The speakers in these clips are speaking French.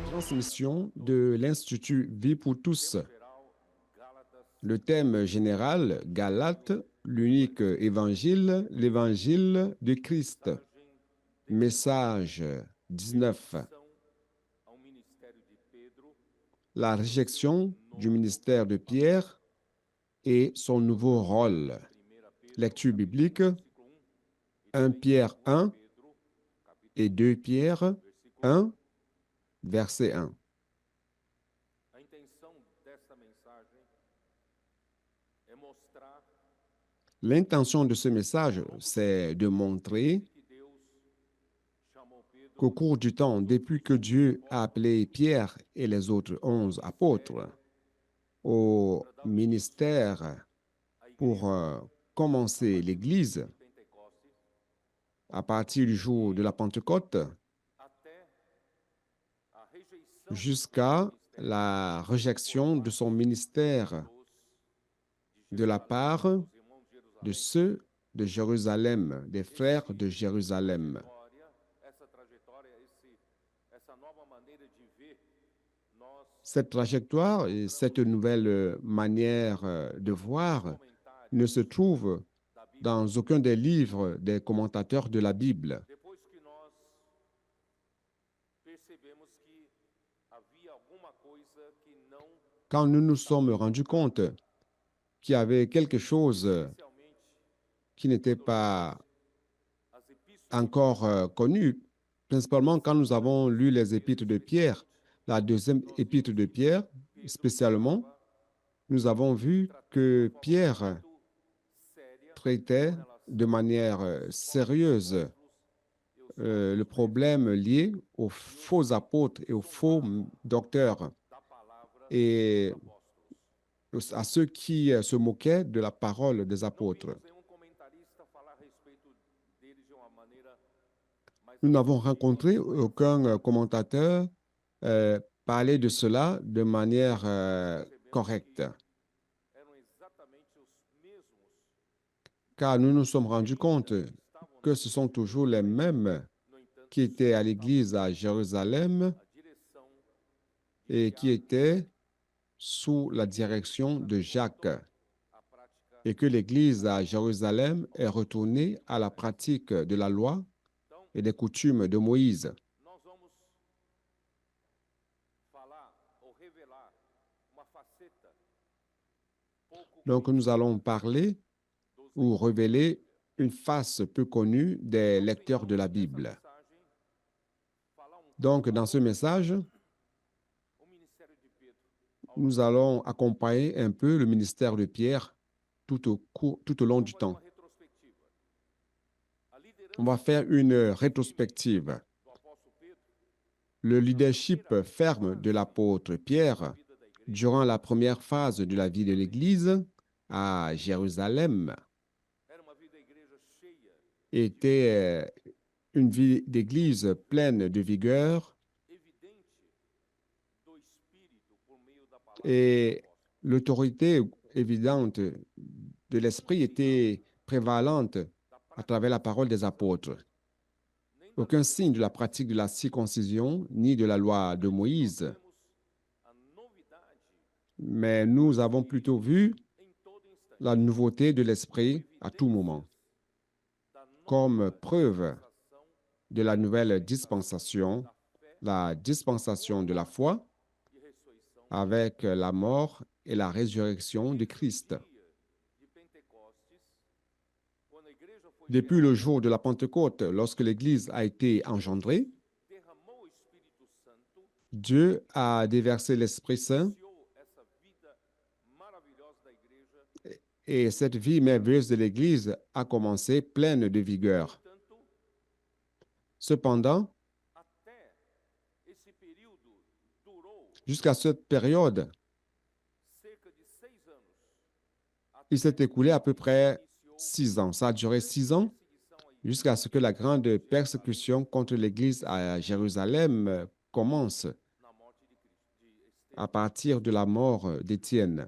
Transmission de l'Institut Vie pour tous. Le thème général, Galates, l'unique évangile, l'évangile de Christ. Message 19. La réjection du ministère de Pierre et son nouveau rôle. Lecture biblique 1 Pierre 1 et 2 Pierre 1, verset 1. L'intention de ce message, c'est de montrer qu'au cours du temps, depuis que Dieu a appelé Pierre et les autres 11 apôtres au ministère pour commencer l'Église, à partir du jour de la Pentecôte, jusqu'à la réjection de son ministère de la part de ceux de Jérusalem, des frères de Jérusalem. Cette trajectoire et cette nouvelle manière de voir ne se trouve dans aucun des livres des commentateurs de la Bible. Quand nous nous sommes rendus compte qu'il y avait quelque chose qui n'était pas encore connu, principalement quand nous avons lu les épîtres de Pierre, la deuxième épître de Pierre, spécialement, nous avons vu que Pierre traitait de manière sérieuse le problème lié aux faux apôtres et aux faux docteurs et à ceux qui se moquaient de la parole des apôtres. Nous n'avons rencontré aucun commentateur parler de cela de manière correcte. Car nous nous sommes rendus compte que ce sont toujours les mêmes qui étaient à l'église à Jérusalem et qui étaient sous la direction de Jacques, et que l'église à Jérusalem est retournée à la pratique de la loi et des coutumes de Moïse. Donc, nous allons parler ou révéler une face peu connue des lecteurs de la Bible. Donc, dans ce message, nous allons accompagner un peu le ministère de Pierre tout au long du temps. On va faire une rétrospective. Le leadership ferme de l'apôtre Pierre durant la première phase de la vie de l'Église à Jérusalem était une vie d'Église pleine de vigueur et l'autorité évidente de l'Esprit était prévalente à travers la parole des apôtres. Aucun signe de la pratique de la circoncision ni de la loi de Moïse, mais nous avons plutôt vu la nouveauté de l'Esprit à tout moment, comme preuve de la nouvelle dispensation, la dispensation de la foi, avec la mort et la résurrection de Christ. Depuis le jour de la Pentecôte, lorsque l'Église a été engendrée, Dieu a déversé l'Esprit Saint et cette vie merveilleuse de l'Église a commencé pleine de vigueur. Cependant, jusqu'à cette période, il s'est écoulé à peu près 6 ans. Ça a duré 6 ans jusqu'à ce que la grande persécution contre l'Église à Jérusalem commence à partir de la mort d'Étienne.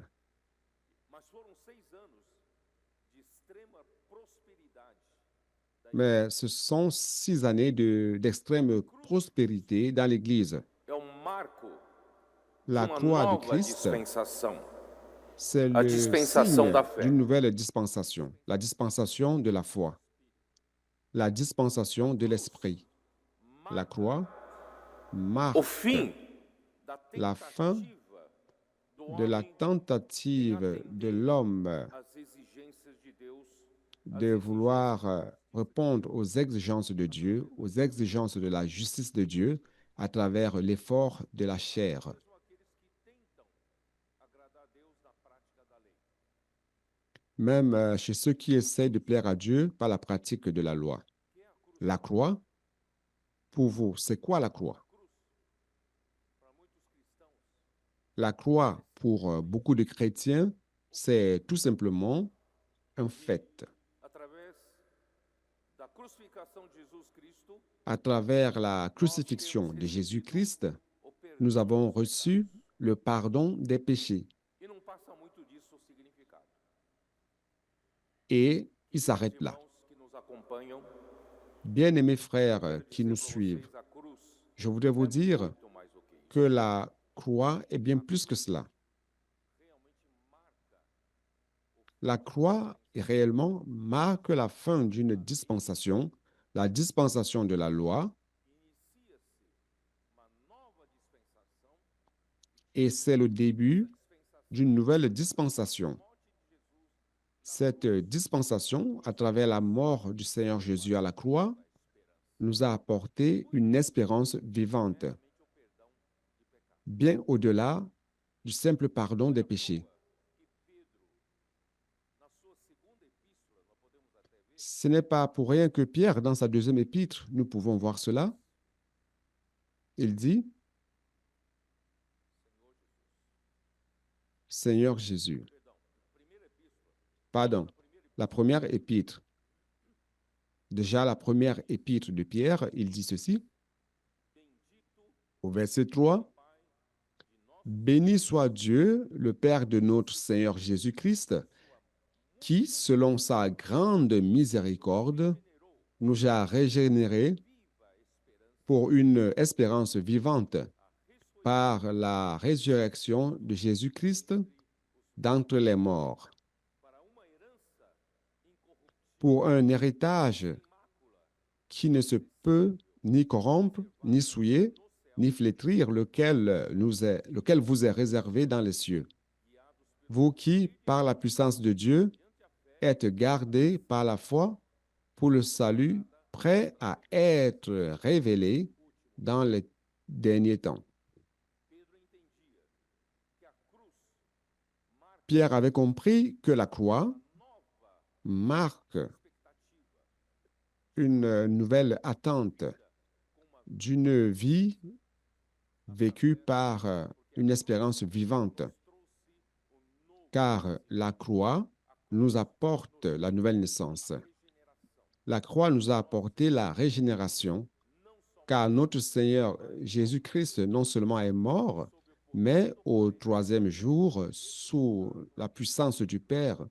Mais ce sont 6 années d'extrême prospérité dans l'Église. La croix de Christ, c'est le signe d'une nouvelle dispensation, la dispensation de la foi, la dispensation de l'esprit. La croix marque la fin de la tentative de l'homme de vouloir répondre aux exigences de Dieu, aux exigences de la justice de Dieu à travers l'effort de la chair. Même chez ceux qui essaient de plaire à Dieu par la pratique de la loi. La croix, pour vous, c'est quoi la croix? La croix, pour beaucoup de chrétiens, c'est tout simplement un fait. À travers la crucifixion de Jésus-Christ, nous avons reçu le pardon des péchés. Et il s'arrête là. Bien-aimés frères qui nous suivent, je voudrais vous dire que la croix est bien plus que cela. La croix réellement marque la fin d'une dispensation, la dispensation de la loi, et c'est le début d'une nouvelle dispensation. Cette dispensation, à travers la mort du Seigneur Jésus à la croix, nous a apporté une espérance vivante, bien au-delà du simple pardon des péchés. Ce n'est pas pour rien que Pierre, dans sa deuxième épître, nous pouvons voir cela. Il dit, Seigneur Jésus. Pardon, la première épître. Déjà, la première épître de Pierre, il dit ceci. Au verset 3, béni soit Dieu, le Père de notre Seigneur Jésus-Christ, qui, selon sa grande miséricorde, nous a régénérés pour une espérance vivante par la résurrection de Jésus-Christ d'entre les morts, pour un héritage qui ne se peut ni corrompre, ni souiller, ni flétrir, lequel vous est réservé dans les cieux. Vous qui, par la puissance de Dieu, êtes gardés par la foi pour le salut, prêt à être révélé dans les derniers temps. Pierre avait compris que la croix marque une nouvelle attente d'une vie vécue par une espérance vivante, car la croix nous apporte la nouvelle naissance. La croix nous a apporté la régénération, car notre Seigneur Jésus-Christ non seulement est mort, mais au troisième jour, sous la puissance du Père,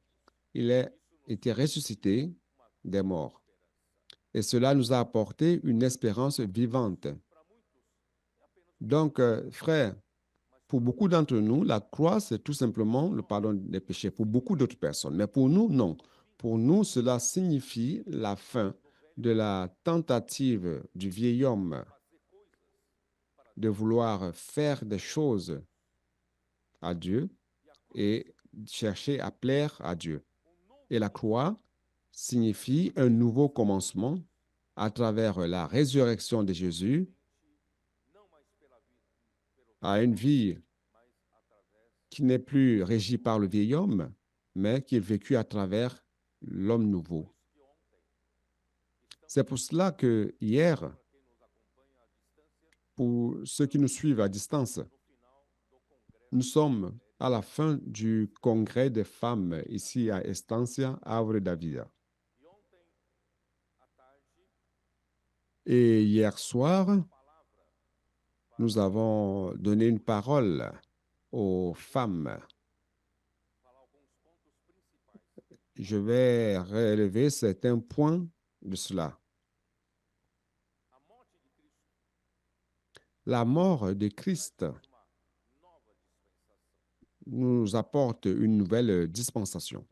il a été ressuscité des morts. Et cela nous a apporté une espérance vivante. Donc, frères, pour beaucoup d'entre nous, la croix, c'est tout simplement le pardon des péchés. Pour beaucoup d'autres personnes. Mais pour nous, non. Pour nous, cela signifie la fin de la tentative du vieil homme de vouloir faire des choses à Dieu et chercher à plaire à Dieu. Et la croix signifie un nouveau commencement à travers la résurrection de Jésus à une vie qui n'est plus régie par le vieil homme, mais qui est vécue à travers l'homme nouveau. C'est pour cela que hier, pour ceux qui nous suivent à distance, nous sommes à la fin du congrès des femmes ici à Estancia, Havre Davida. Et hier soir, nous avons donné une parole aux femmes. Je vais relever certains points de cela. La mort de Christ nous apporte une nouvelle dispensation.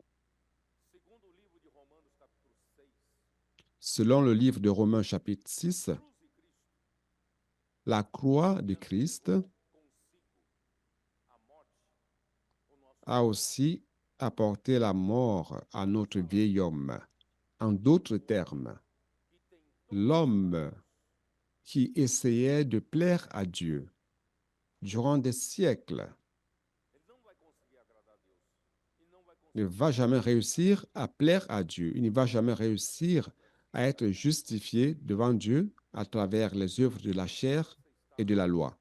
Selon le livre de Romains chapitre 6, la croix de Christ a aussi apporté la mort à notre vieil homme. En d'autres termes, l'homme qui essayait de plaire à Dieu durant des siècles ne va jamais réussir à plaire à Dieu. Il ne va jamais réussir à être justifié devant Dieu à travers les œuvres de la chair et de la loi.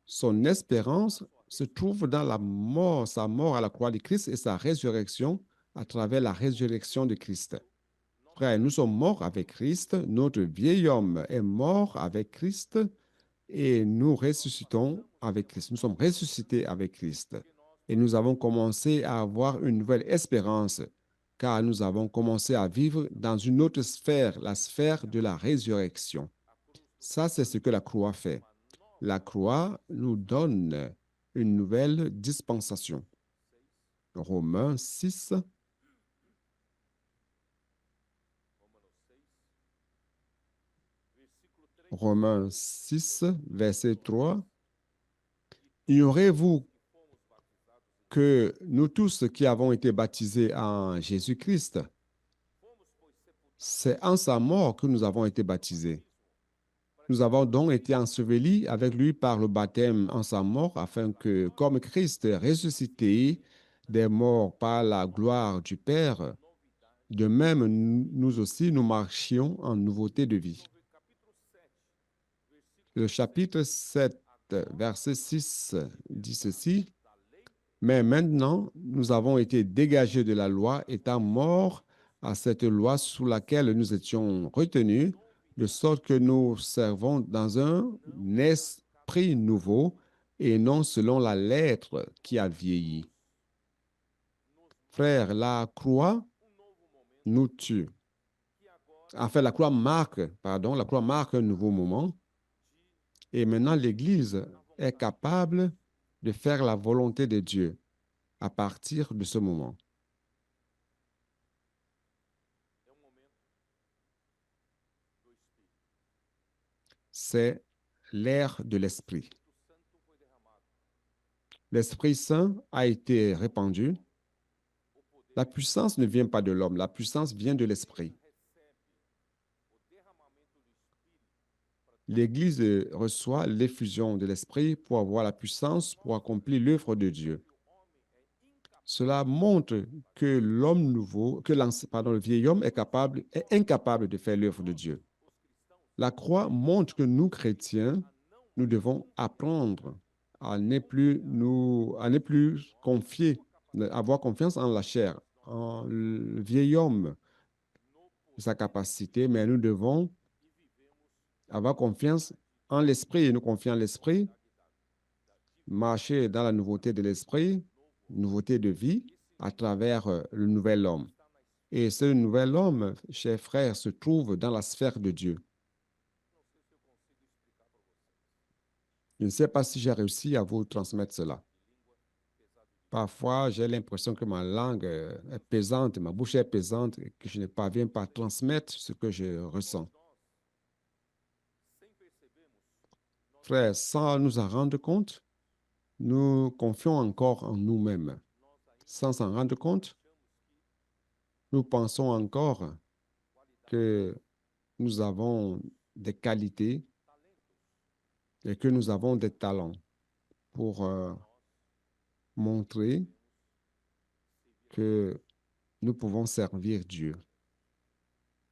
Son espérance se trouve dans la mort, sa mort à la croix de Christ et sa résurrection à travers la résurrection de Christ. Frères, nous sommes morts avec Christ, notre vieil homme est mort avec Christ et nous ressuscitons avec Christ. Nous sommes ressuscités avec Christ et nous avons commencé à avoir une nouvelle espérance car nous avons commencé à vivre dans une autre sphère, la sphère de la résurrection. Ça, c'est ce que la croix fait. La croix nous donne une nouvelle dispensation. Romains 6, Romains 6, verset 3. Ignorez-vous que nous tous qui avons été baptisés en Jésus-Christ, c'est en sa mort que nous avons été baptisés. Nous avons donc été ensevelis avec lui par le baptême en sa mort, afin que, comme Christ est ressuscité des morts par la gloire du Père, de même nous aussi nous marchions en nouveauté de vie. Le chapitre 7, verset 6 dit ceci. Mais maintenant, nous avons été dégagés de la loi, étant morts à cette loi sous laquelle nous étions retenus, de sorte que nous servons dans un esprit nouveau et non selon la lettre qui a vieilli. Frères, la croix nous tue. Enfin, la croix marque un nouveau moment. Et maintenant, l'Église est capable de faire la volonté de Dieu à partir de ce moment. C'est l'ère de l'Esprit. L'Esprit Saint a été répandu. La puissance ne vient pas de l'homme, la puissance vient de l'Esprit. L'Église reçoit l'effusion de l'Esprit pour avoir la puissance pour accomplir l'œuvre de Dieu. Cela montre que l'homme nouveau, le vieil homme est incapable de faire l'œuvre de Dieu. La croix montre que nous, chrétiens, nous devons apprendre à ne plus confier, avoir confiance en la chair, en le vieil homme, sa capacité, mais nous devons avoir confiance en l'esprit et nous confier en l'esprit, marcher dans la nouveauté de l'esprit, nouveauté de vie à travers le nouvel homme. Et ce nouvel homme, chers frères, se trouve dans la sphère de Dieu. Je ne sais pas si j'ai réussi à vous transmettre cela. Parfois, j'ai l'impression que ma langue est pesante, ma bouche est pesante et que je ne parviens pas à transmettre ce que je ressens. Frères, sans nous en rendre compte, nous confions encore en nous-mêmes. Sans s'en rendre compte, nous pensons encore que nous avons des qualités et que nous avons des talents pour montrer que nous pouvons servir Dieu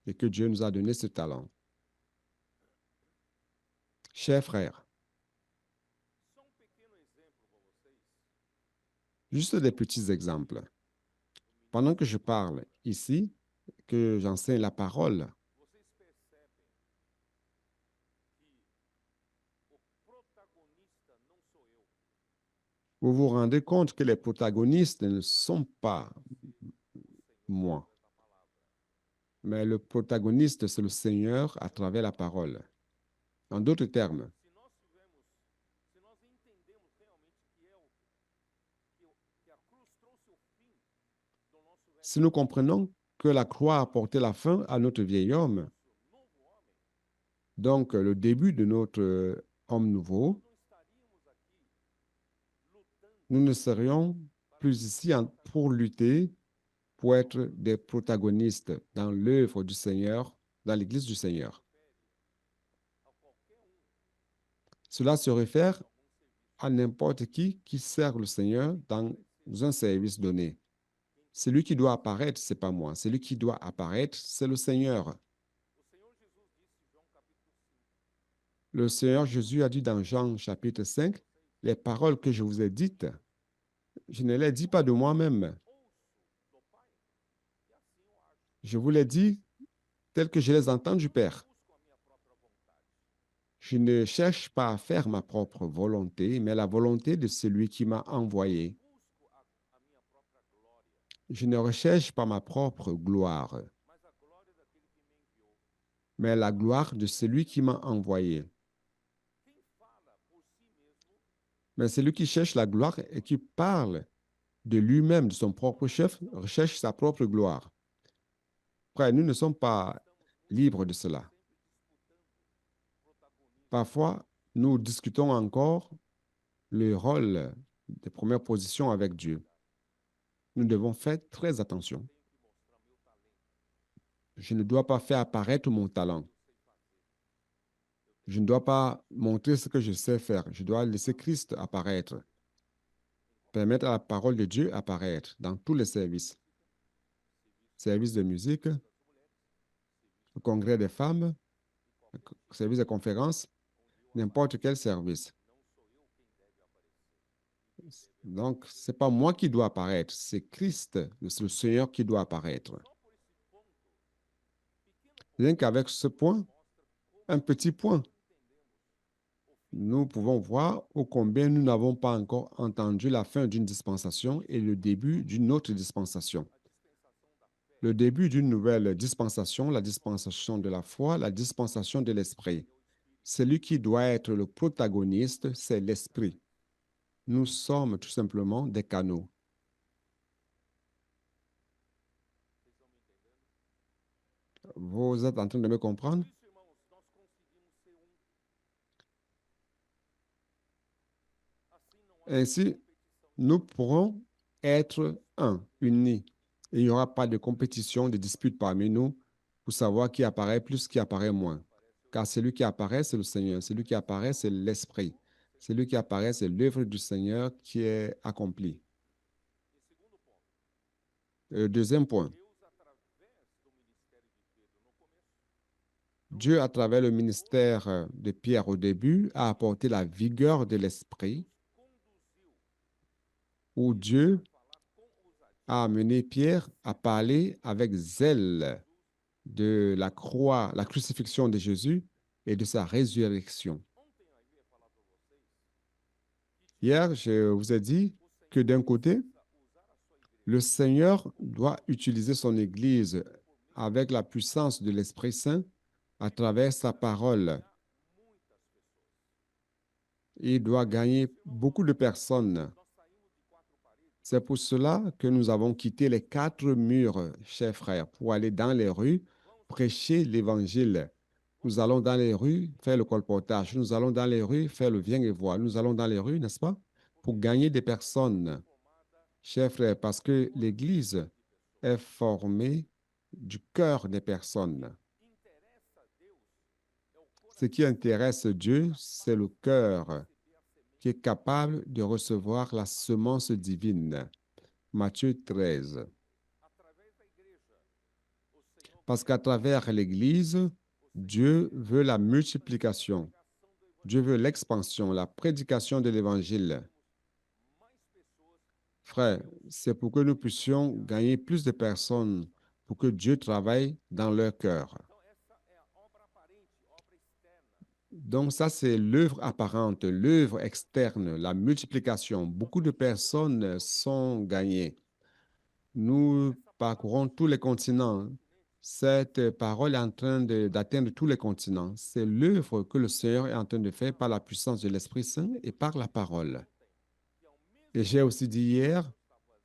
et que Dieu nous a donné ce talent. Chers frères, juste des petits exemples. Pendant que je parle ici, que j'enseigne la parole, Vous vous rendez compte que les protagonistes ne sont pas moi, mais le protagoniste, c'est le Seigneur à travers la parole. En d'autres termes, si nous comprenons que la croix a porté la fin à notre vieil homme, donc le début de notre homme nouveau, nous ne serions plus ici pour lutter, pour être des protagonistes dans l'œuvre du Seigneur, dans l'Église du Seigneur. Cela se réfère à n'importe qui sert le Seigneur dans un service donné. Celui qui doit apparaître, ce n'est pas moi. Celui qui doit apparaître, c'est le Seigneur. Le Seigneur Jésus a dit dans Jean chapitre 5, les paroles que je vous ai dites, je ne les dis pas de moi-même. Je vous les dis telles que je les entends du Père. Je ne cherche pas à faire ma propre volonté, mais la volonté de celui qui m'a envoyé. Je ne recherche pas ma propre gloire, mais la gloire de celui qui m'a envoyé. Mais celui qui cherche la gloire et qui parle de lui-même, de son propre chef, recherche sa propre gloire. Frère, nous ne sommes pas libres de cela. Parfois, nous discutons encore le rôle des premières positions avec Dieu. Nous devons faire très attention. Je ne dois pas faire apparaître mon talent. Je ne dois pas montrer ce que je sais faire. Je dois laisser Christ apparaître. Permettre à la parole de Dieu apparaître dans tous les services. Service de musique, le congrès des femmes, service de conférence, n'importe quel service. Donc, ce n'est pas moi qui dois apparaître, c'est Christ, c'est le Seigneur qui doit apparaître. Rien qu'avec ce point, un petit point, nous pouvons voir ô combien nous n'avons pas encore entendu la fin d'une dispensation et le début d'une autre dispensation. Le début d'une nouvelle dispensation, la dispensation de la foi, la dispensation de l'esprit. Celui qui doit être le protagoniste, c'est l'esprit. Nous sommes tout simplement des canaux. Vous êtes en train de me comprendre? Ainsi, nous pourrons être un, unis. Il n'y aura pas de compétition, de dispute parmi nous pour savoir qui apparaît plus, qui apparaît moins. Car celui qui apparaît, c'est le Seigneur. Celui qui apparaît, c'est l'Esprit. Celui qui apparaît, c'est l'œuvre du Seigneur qui est accomplie. Deuxième point. Dieu, à travers le ministère de Pierre au début, a apporté la vigueur de l'Esprit, où Dieu a amené Pierre à parler avec zèle de la croix, la crucifixion de Jésus et de sa résurrection. Hier, je vous ai dit que d'un côté, le Seigneur doit utiliser son Église avec la puissance de l'Esprit Saint à travers sa parole. Il doit gagner beaucoup de personnes. C'est pour cela que nous avons quitté les 4 murs, chers frères, pour aller dans les rues, prêcher l'Évangile. Nous allons dans les rues faire le colportage. Nous allons dans les rues faire le viens et vois. Nous allons dans les rues, n'est-ce pas, pour gagner des personnes, chers frères, parce que l'Église est formée du cœur des personnes. Ce qui intéresse Dieu, c'est le cœur qui est capable de recevoir la semence divine. Matthieu 13. Parce qu'à travers l'Église, Dieu veut la multiplication. Dieu veut l'expansion, la prédication de l'Évangile. Frère, c'est pour que nous puissions gagner plus de personnes, pour que Dieu travaille dans leur cœur. Donc ça, c'est l'œuvre apparente, l'œuvre externe, la multiplication. Beaucoup de personnes sont gagnées. Nous parcourons tous les continents. Cette parole est en train d'atteindre tous les continents. C'est l'œuvre que le Seigneur est en train de faire par la puissance de l'Esprit Saint et par la parole. Et j'ai aussi dit hier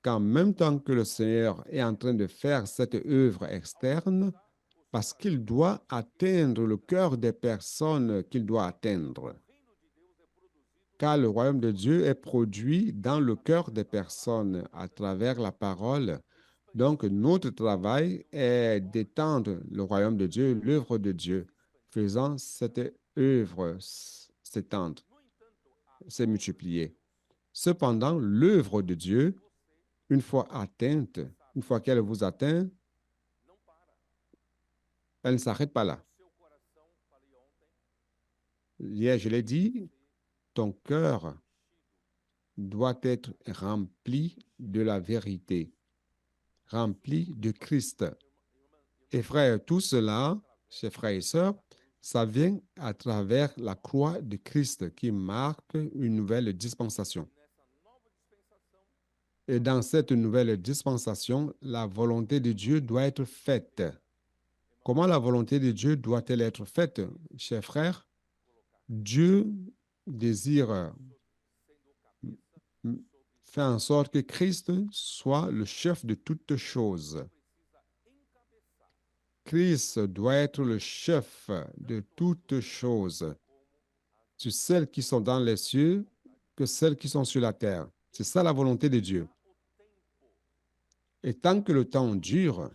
qu'en même temps que le Seigneur est en train de faire cette œuvre externe, parce qu'il doit atteindre le cœur des personnes qu'il doit atteindre. Car le royaume de Dieu est produit dans le cœur des personnes à travers la parole. Donc, notre travail est d'étendre le royaume de Dieu, l'œuvre de Dieu, faisant cette œuvre s'étendre, se multiplier. Cependant, l'œuvre de Dieu, une fois atteinte, une fois qu'elle vous atteint, elle ne s'arrête pas là. Hier, je l'ai dit, ton cœur doit être rempli de la vérité, rempli de Christ. Et frères, tout cela, chers frères et sœurs, ça vient à travers la croix de Christ qui marque une nouvelle dispensation. Et dans cette nouvelle dispensation, la volonté de Dieu doit être faite. Comment la volonté de Dieu doit-elle être faite, chers frères? Dieu désire faire en sorte que Christ soit le chef de toutes choses. Christ doit être le chef de toutes choses, sur celles qui sont dans les cieux que celles qui sont sur la terre. C'est ça la volonté de Dieu. Et tant que le temps dure,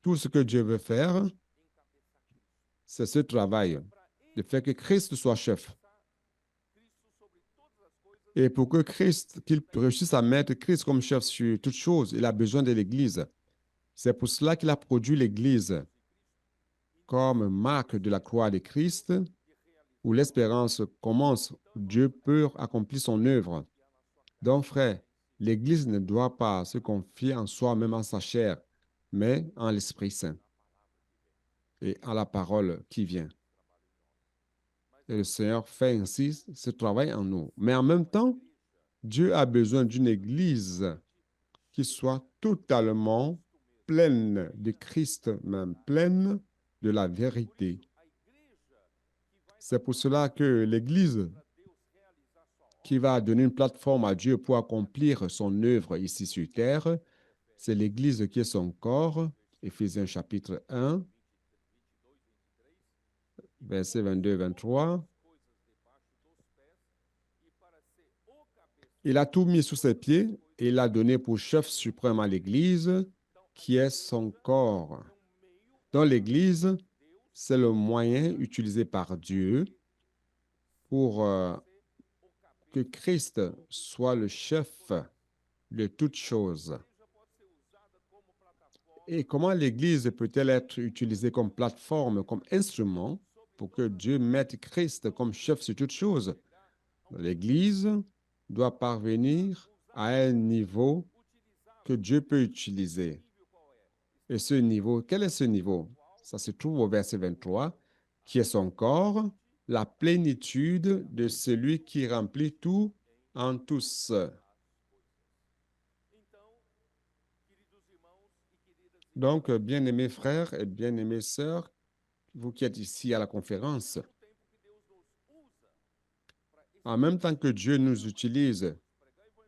tout ce que Dieu veut faire, c'est ce travail, de faire que Christ soit chef. Et pour que Christ, qu'il réussisse à mettre Christ comme chef sur toutes choses, il a besoin de l'Église. C'est pour cela qu'il a produit l'Église comme marque de la croix de Christ, où l'espérance commence, où Dieu peut accomplir son œuvre. Donc, frère, l'Église ne doit pas se confier en soi-même, en sa chair, mais en l'Esprit Saint et en la parole qui vient. Et le Seigneur fait ainsi ce travail en nous. Mais en même temps, Dieu a besoin d'une Église qui soit totalement pleine de Christ, même pleine de la vérité. C'est pour cela que l'Église qui va donner une plateforme à Dieu pour accomplir son œuvre ici sur terre, c'est l'Église qui est son corps, Éphésiens chapitre 1, versets 22-23. Il a tout mis sous ses pieds et il a donné pour chef suprême à l'Église, qui est son corps. Dans l'Église, c'est le moyen utilisé par Dieu pour que Christ soit le chef de toutes choses. Et comment l'Église peut-elle être utilisée comme plateforme, comme instrument pour que Dieu mette Christ comme chef sur toutes choses? L'Église doit parvenir à un niveau que Dieu peut utiliser. Et ce niveau, quel est ce niveau? Ça se trouve au verset 23, qui est son corps, la plénitude de celui qui remplit tout en tous. Donc, bien-aimés frères et bien-aimées sœurs, vous qui êtes ici à la conférence, en même temps que Dieu nous utilise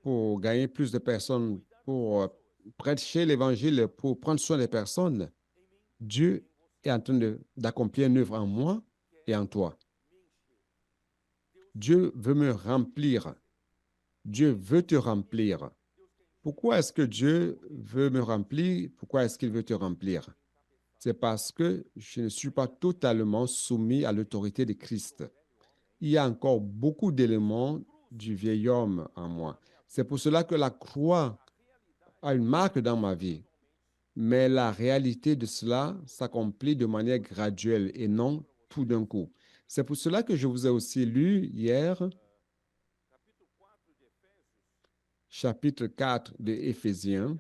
pour gagner plus de personnes, pour prêcher l'Évangile, pour prendre soin des personnes, Dieu est en train d'accomplir une œuvre en moi et en toi. Dieu veut me remplir. Dieu veut te remplir. Pourquoi est-ce que Dieu veut me remplir? Pourquoi est-ce qu'il veut te remplir? C'est parce que je ne suis pas totalement soumis à l'autorité de Christ. Il y a encore beaucoup d'éléments du vieil homme en moi. C'est pour cela que la croix a une marque dans ma vie. Mais la réalité de cela s'accomplit de manière graduelle et non tout d'un coup. C'est pour cela que je vous ai aussi lu hier chapitre 4 de Éphésiens,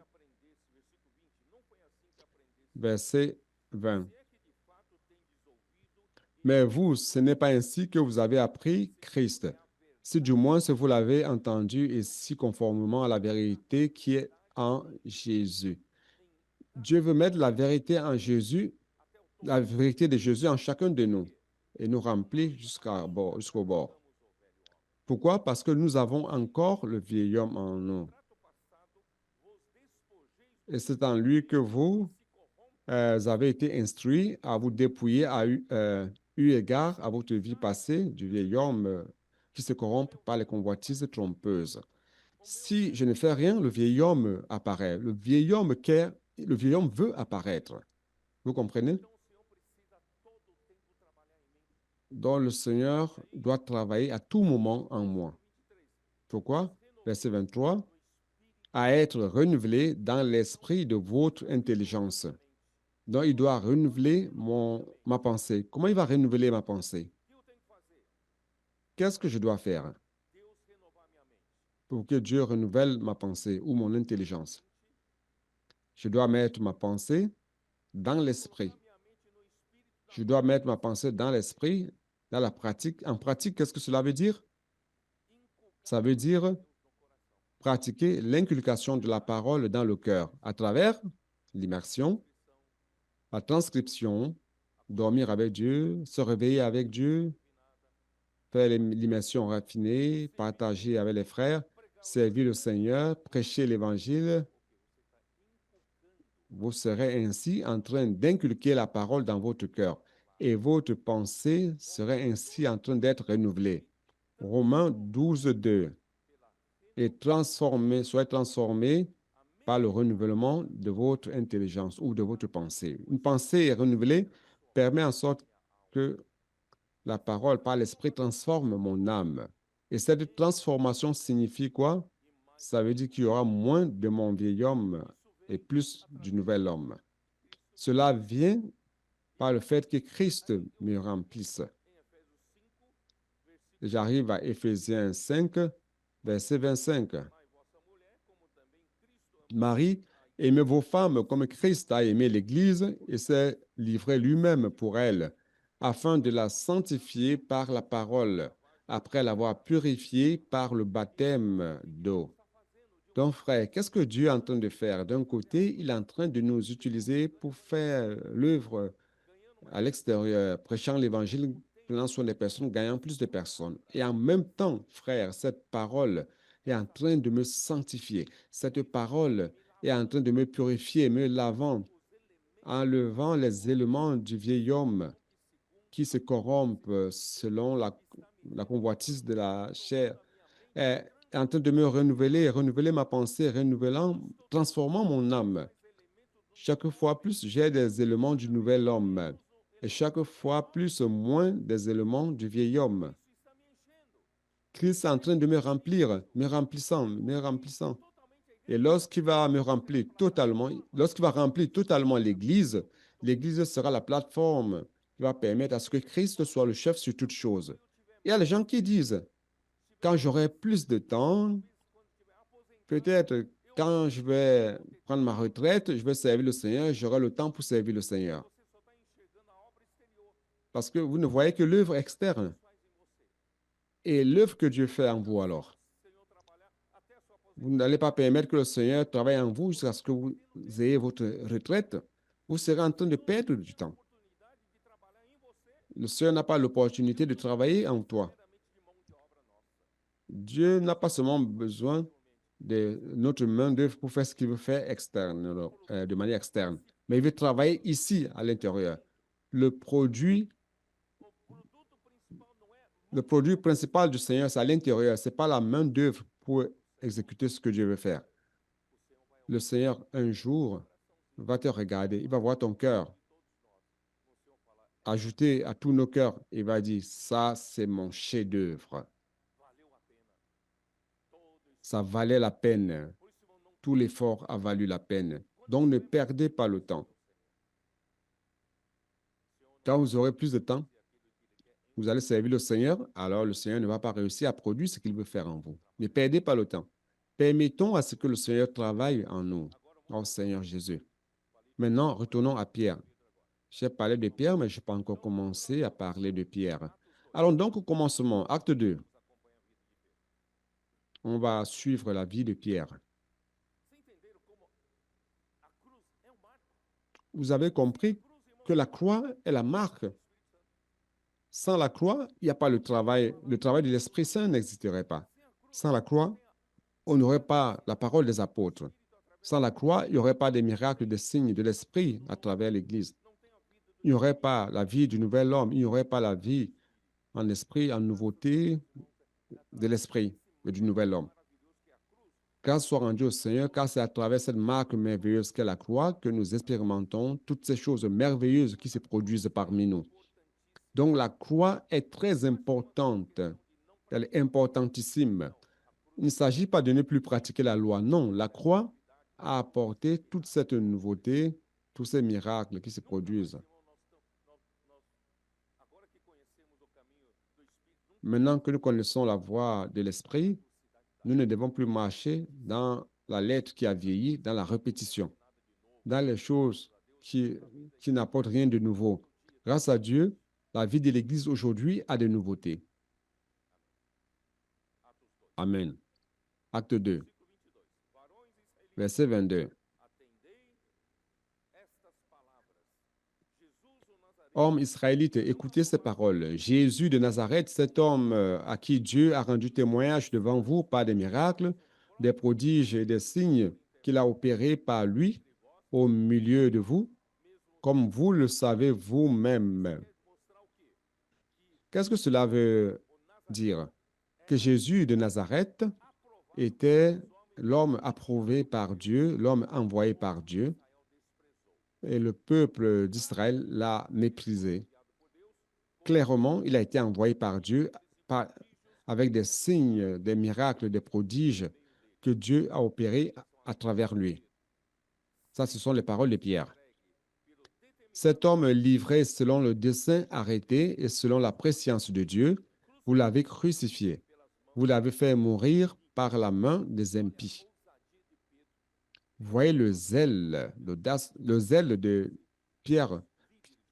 verset 20. Mais vous, ce n'est pas ainsi que vous avez appris Christ. Si du moins si vous l'avez entendu et si conformément à la vérité qui est en Jésus. Dieu veut mettre la vérité en Jésus, la vérité de Jésus en chacun de nous et nous remplir jusqu'au bord. Pourquoi? Parce que nous avons encore le vieil homme en nous. Et c'est en lui que vous avez été instruits à vous dépouiller eu égard à votre vie passée du vieil homme qui se corrompt par les convoitises trompeuses. Si je ne fais rien, le vieil homme apparaît. Le vieil homme veut apparaître. Vous comprenez? Donc le Seigneur doit travailler à tout moment en moi. Pourquoi? Verset 23. À être renouvelé dans l'esprit de votre intelligence. Donc, il doit renouveler ma pensée. Comment il va renouveler ma pensée? Qu'est-ce que je dois faire pour que Dieu renouvelle ma pensée ou mon intelligence? Je dois mettre ma pensée dans l'esprit. Je dois mettre ma pensée dans l'esprit, dans la pratique. En pratique, qu'est-ce que cela veut dire? Ça veut dire pratiquer l'inculcation de la parole dans le cœur à travers l'immersion, la transcription, dormir avec Dieu, se réveiller avec Dieu, faire l'immersion raffinée, partager avec les frères, servir le Seigneur, prêcher l'Évangile. Vous serez ainsi en train d'inculquer la parole dans votre cœur et votre pensée serait ainsi en train d'être renouvelée. Romains 12, 2. Et soyez transformés par le renouvellement de votre intelligence ou de votre pensée. Une pensée renouvelée permet en sorte que la parole par l'esprit transforme mon âme. Et cette transformation signifie quoi? Ça veut dire qu'il y aura moins de mon vieil homme et plus du nouvel homme. Cela vient par le fait que Christ me remplisse. J'arrive à Éphésiens 5, verset 25. Marie, aimez vos femmes comme Christ a aimé l'Église et s'est livré lui-même pour elle, afin de la sanctifier par la parole, après l'avoir purifiée par le baptême d'eau. Donc, frère, qu'est-ce que Dieu est en train de faire? D'un côté, il est en train de nous utiliser pour faire l'œuvre à l'extérieur, prêchant l'Évangile, prenant soin des personnes, gagnant plus de personnes. Et en même temps, frère, cette parole est en train de me sanctifier. Cette parole est en train de me purifier, me lavant, enlevant les éléments du vieil homme qui se corrompent selon la convoitise de la chair. Est en train de me renouveler ma pensée, transformant mon âme. Chaque fois plus, j'ai des éléments du nouvel homme et chaque fois plus, moins des éléments du vieil homme. Christ est en train de me remplir, me remplissant, me remplissant. Et lorsqu'il va me remplir totalement, lorsqu'il va remplir totalement l'Église, l'Église sera la plateforme qui va permettre à ce que Christ soit le chef sur toutes choses. Il y a les gens qui disent, quand j'aurai plus de temps, peut-être quand je vais prendre ma retraite, je vais servir le Seigneur, j'aurai le temps pour servir le Seigneur. Parce que vous ne voyez que l'œuvre externe. Et l'œuvre que Dieu fait en vous alors. Vous n'allez pas permettre que le Seigneur travaille en vous jusqu'à ce que vous ayez votre retraite. Vous serez en train de perdre du temps. Le Seigneur n'a pas l'opportunité de travailler en toi. Dieu n'a pas seulement besoin de notre main-d'œuvre pour faire ce qu'il veut faire externe, de manière externe, mais il veut travailler ici, à l'intérieur. Le produit principal du Seigneur, c'est à l'intérieur. Ce n'est pas la main-d'œuvre pour exécuter ce que Dieu veut faire. Le Seigneur, un jour, va te regarder. Il va voir ton cœur. Ajouter à tous nos cœurs, il va dire, ça, c'est mon chef-d'œuvre. Ça valait la peine. Tout l'effort a valu la peine. Donc, ne perdez pas le temps. Quand vous aurez plus de temps, vous allez servir le Seigneur, alors le Seigneur ne va pas réussir à produire ce qu'il veut faire en vous. Ne perdez pas le temps. Permettons à ce que le Seigneur travaille en nous. Oh Seigneur Jésus. Maintenant, retournons à Pierre. J'ai parlé de Pierre, mais je n'ai pas encore commencé à parler de Pierre. Allons donc au commencement, acte 2. On va suivre la vie de Pierre. Vous avez compris que la croix est la marque. Sans la croix, il n'y a pas le travail. Le travail de l'Esprit Saint n'existerait pas. Sans la croix, on n'aurait pas la parole des apôtres. Sans la croix, il n'y aurait pas des miracles, des signes de l'Esprit à travers l'Église. Il n'y aurait pas la vie du nouvel homme. Il n'y aurait pas la vie en esprit, en nouveauté de l'Esprit et du nouvel homme. Grâce soit rendue au Seigneur, car c'est à travers cette marque merveilleuse qu'est la croix que nous expérimentons toutes ces choses merveilleuses qui se produisent parmi nous. Donc la croix est très importante. Elle est importantissime. Il ne s'agit pas de ne plus pratiquer la loi. Non, la croix a apporté toute cette nouveauté, tous ces miracles qui se produisent. Maintenant que nous connaissons la voie de l'Esprit, nous ne devons plus marcher dans la lettre qui a vieilli, dans la répétition, dans les choses qui n'apportent rien de nouveau. Grâce à Dieu, la vie de l'Église aujourd'hui a des nouveautés. Amen. Acte 2, verset 22. Hommes israélites, écoutez ces paroles. Jésus de Nazareth, cet homme à qui Dieu a rendu témoignage devant vous par des miracles, des prodiges et des signes qu'il a opérés par lui au milieu de vous, comme vous le savez vous-même. Qu'est-ce que cela veut dire? Que Jésus de Nazareth était l'homme approuvé par Dieu, l'homme envoyé par Dieu, et le peuple d'Israël l'a méprisé. Clairement, il a été envoyé par Dieu avec des signes, des miracles, des prodiges que Dieu a opérés à travers lui. Ça, ce sont les paroles de Pierre. Cet homme livré selon le dessein arrêté et selon la prescience de Dieu, vous l'avez crucifié. Vous l'avez fait mourir par la main des impies. Voyez le zèle, l'audace, le zèle de Pierre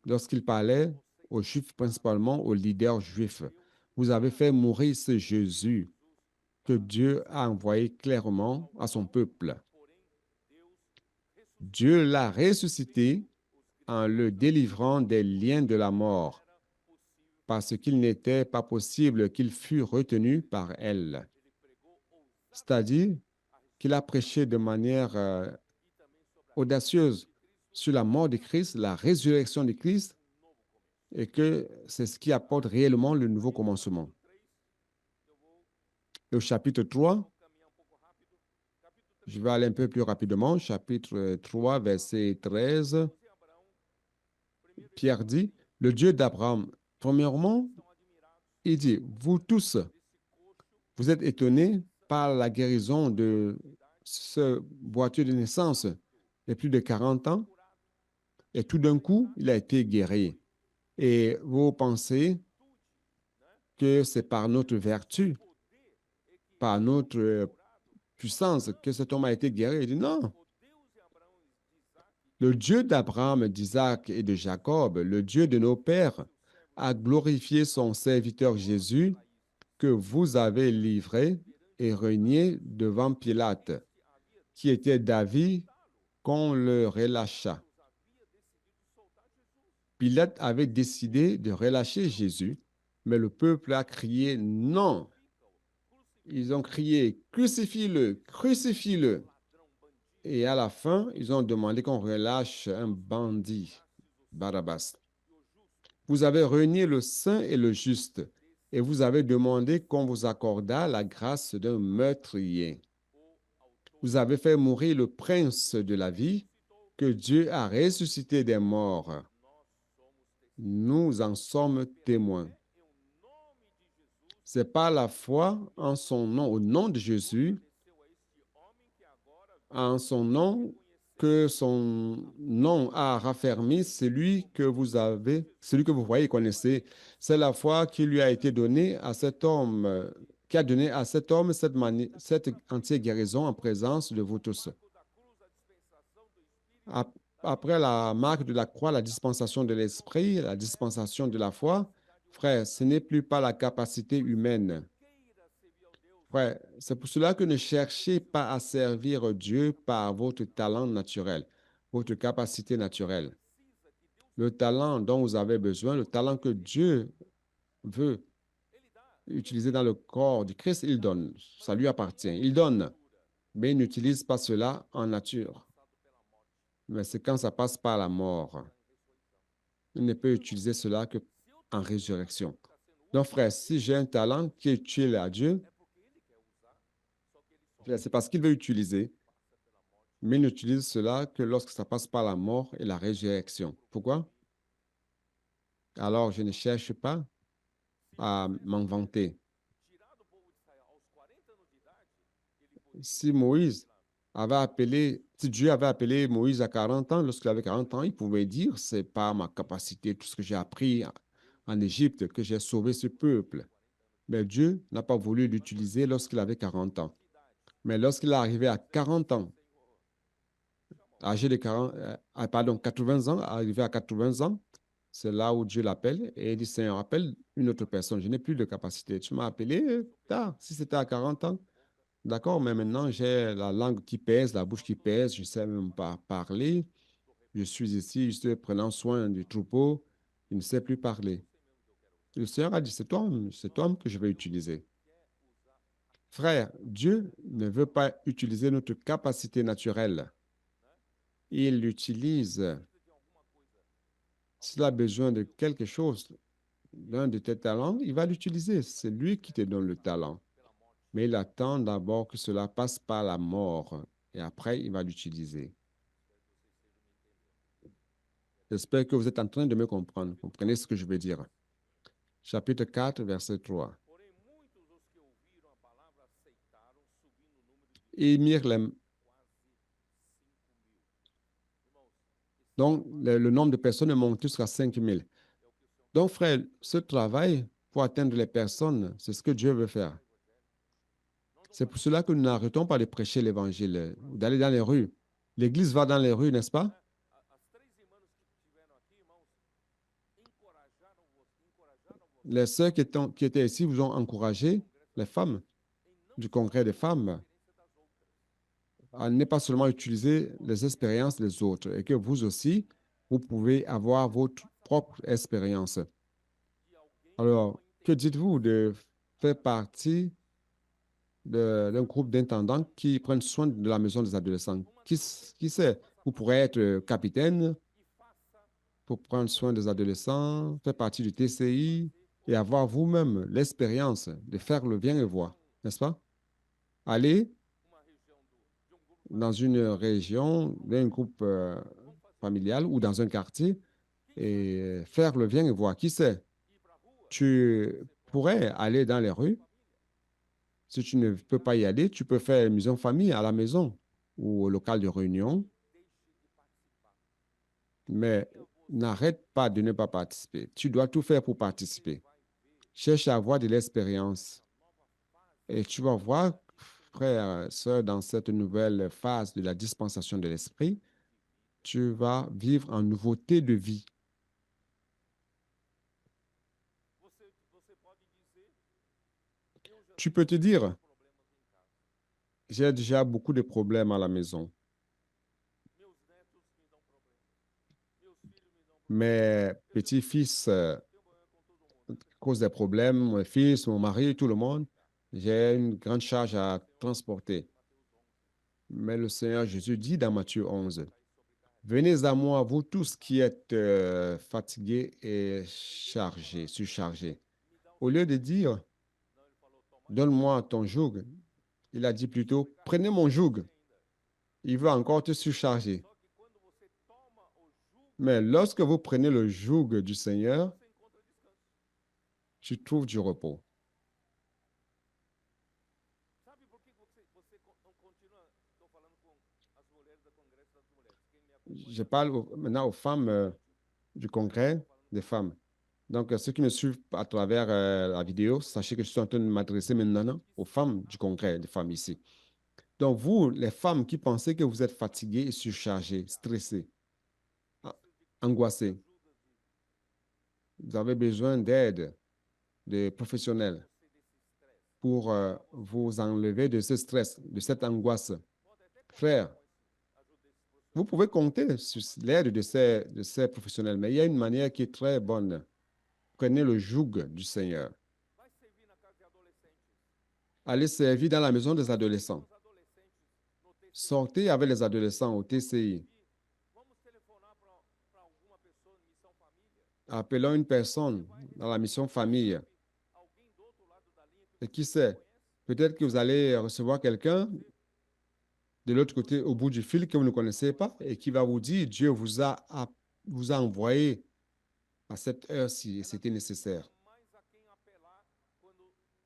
lorsqu'il parlait aux Juifs, principalement aux leaders juifs. Vous avez fait mourir ce Jésus que Dieu a envoyé clairement à son peuple. Dieu l'a ressuscité en le délivrant des liens de la mort, parce qu'il n'était pas possible qu'il fût retenu par elle. C'est-à-dire qu'il a prêché de manière audacieuse sur la mort de Christ, la résurrection de Christ, et que c'est ce qui apporte réellement le nouveau commencement. Et au chapitre 3, je vais aller un peu plus rapidement, chapitre 3, verset 13, Pierre dit, le Dieu d'Abraham, premièrement, il dit, vous tous, vous êtes étonnés par la guérison de ce boiteux de naissance de plus de 40 ans, et tout d'un coup, il a été guéri. Et vous pensez que c'est par notre vertu, par notre puissance que cet homme a été guéri. Il dit non. Le Dieu d'Abraham, d'Isaac et de Jacob, le Dieu de nos pères, a glorifié son serviteur Jésus que vous avez livré et renié devant Pilate, qui était d'avis qu'on le relâcha. Pilate avait décidé de relâcher Jésus, mais le peuple a crié non. Ils ont crié crucifie-le, crucifie-le. Et à la fin, ils ont demandé qu'on relâche un bandit, Barabbas. Vous avez renié le saint et le juste, et vous avez demandé qu'on vous accordât la grâce d'un meurtrier. Vous avez fait mourir le prince de la vie, que Dieu a ressuscité des morts. Nous en sommes témoins. C'est par la foi en son nom, au nom de Jésus, en son nom, que son nom a raffermi celui que vous avez, celui que vous voyez et connaissez. C'est la foi qui lui a été donnée à cet homme, qui a donné à cet homme cette entière guérison en présence de vous tous. après la marque de la croix, la dispensation de l'esprit, la dispensation de la foi, frère, ce n'est plus pas la capacité humaine. Frère, c'est pour cela que ne cherchez pas à servir Dieu par votre talent naturel, votre capacité naturelle. Le talent dont vous avez besoin, le talent que Dieu veut utiliser dans le corps du Christ, il donne. Ça lui appartient. Il donne, mais il n'utilise pas cela en nature. Mais c'est quand ça passe par la mort. Il ne peut utiliser cela que en résurrection. Donc, frère, si j'ai un talent qui est utile à Dieu, c'est parce qu'il veut utiliser, mais il n'utilise cela que lorsque ça passe par la mort et la résurrection. Pourquoi? Alors, je ne cherche pas à m'en vanter. Si Moïse avait appelé, si Dieu avait appelé Moïse à 40 ans, lorsqu'il avait 40 ans, il pouvait dire, c'est par ma capacité, tout ce que j'ai appris en Égypte, que j'ai sauvé ce peuple. Mais Dieu n'a pas voulu l'utiliser lorsqu'il avait 40 ans. Mais lorsqu'il est arrivé à 40 ans, âgé de 40, pardon, 80 ans, arrivé à 80 ans, c'est là où Dieu l'appelle et il dit, Seigneur, appelle une autre personne. Je n'ai plus de capacité. Tu m'as appelé tard, si c'était à 40 ans. D'accord, mais maintenant j'ai la langue qui pèse, la bouche qui pèse, je ne sais même pas parler. Je suis ici, je suis prenant soin du troupeau, je ne sais plus parler. Le Seigneur a dit, c'est toi que je vais utiliser. Frère, Dieu ne veut pas utiliser notre capacité naturelle. Il l'utilise. S'il a besoin de quelque chose, l'un de tes talents, il va l'utiliser. C'est lui qui te donne le talent. Mais il attend d'abord que cela passe par la mort et après, il va l'utiliser. J'espère que vous êtes en train de me comprendre. Comprenez ce que je veux dire. Chapitre 4, verset 3. Et mirent les... Donc, le nombre de personnes est monté jusqu'à 5000. Donc, frère, ce travail pour atteindre les personnes, c'est ce que Dieu veut faire. C'est pour cela que nous n'arrêtons pas de prêcher l'évangile, d'aller dans les rues. L'Église va dans les rues, n'est-ce pas? Les sœurs qui étaient ici vous ont encouragé, les femmes du congrès des femmes, à ne pas seulement utiliser les expériences des autres et que vous aussi, vous pouvez avoir votre propre expérience. Alors, que dites-vous de faire partie d'un groupe d'intendants qui prennent soin de la maison des adolescents? Qui sait? Vous pourrez être capitaine pour prendre soin des adolescents, faire partie du TCI et avoir vous-même l'expérience de faire le bien et voir, n'est-ce pas? Aller dans une région, d'un groupe familial ou dans un quartier et faire le bien et voir. Qui sait? Tu pourrais aller dans les rues. Si tu ne peux pas y aller, tu peux faire une maison famille à la maison ou au local de réunion, mais n'arrête pas de ne pas participer. Tu dois tout faire pour participer. Cherche à avoir de l'expérience. Et tu vas voir, frère, sœur, dans cette nouvelle phase de la dispensation de l'esprit, tu vas vivre en nouveauté de vie. Tu peux te dire, j'ai déjà beaucoup de problèmes à la maison. Mes petits-fils causent des problèmes, mon fils, mon mari, tout le monde. J'ai une grande charge à transporter. Mais le Seigneur Jésus dit dans Matthieu 11, venez à moi, vous tous qui êtes fatigués et chargés, surchargés. Au lieu de dire, donne-moi ton joug, il a dit plutôt, prenez mon joug. Il veut encore te surcharger. Mais lorsque vous prenez le joug du Seigneur, tu trouves du repos. Je parle maintenant aux femmes du congrès des femmes. Donc, ceux qui me suivent à travers la vidéo, sachez que je suis en train de m'adresser maintenant aux femmes du congrès des femmes ici. Donc, vous, les femmes qui pensez que vous êtes fatiguées et surchargées, stressées, angoissé. Vous avez besoin d'aide de professionnels pour vous enlever de ce stress, de cette angoisse. Frère, vous pouvez compter sur l'aide de ces professionnels, mais il y a une manière qui est très bonne. Prenez le joug du Seigneur. Allez servir dans la maison des adolescents. Sortez avec les adolescents au TCI. Appelons une personne dans la mission famille. Et qui sait, peut-être que vous allez recevoir quelqu'un de l'autre côté, au bout du fil, que vous ne connaissez pas et qui va vous dire, Dieu vous a envoyé à cette heure-ci et c'était nécessaire.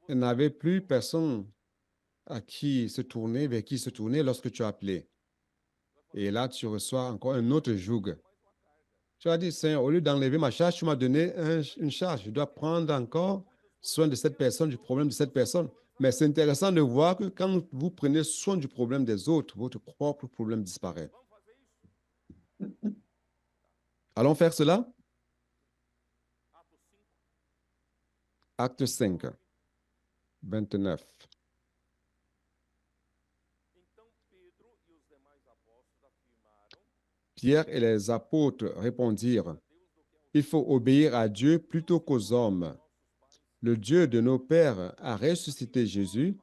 Il n'avait plus personne à qui se tourner, vers qui se tourner lorsque tu as appelé. Et là, tu reçois encore un autre joug. Tu as dit, Seigneur, au lieu d'enlever ma charge, tu m'as donné une charge. Je dois prendre encore soin de cette personne, du problème de cette personne. Mais c'est intéressant de voir que quand vous prenez soin du problème des autres, votre propre problème disparaît. Allons faire cela? Acte 5, 29. Pierre et les apôtres répondirent, il faut obéir à Dieu plutôt qu'aux hommes. Le Dieu de nos pères a ressuscité Jésus,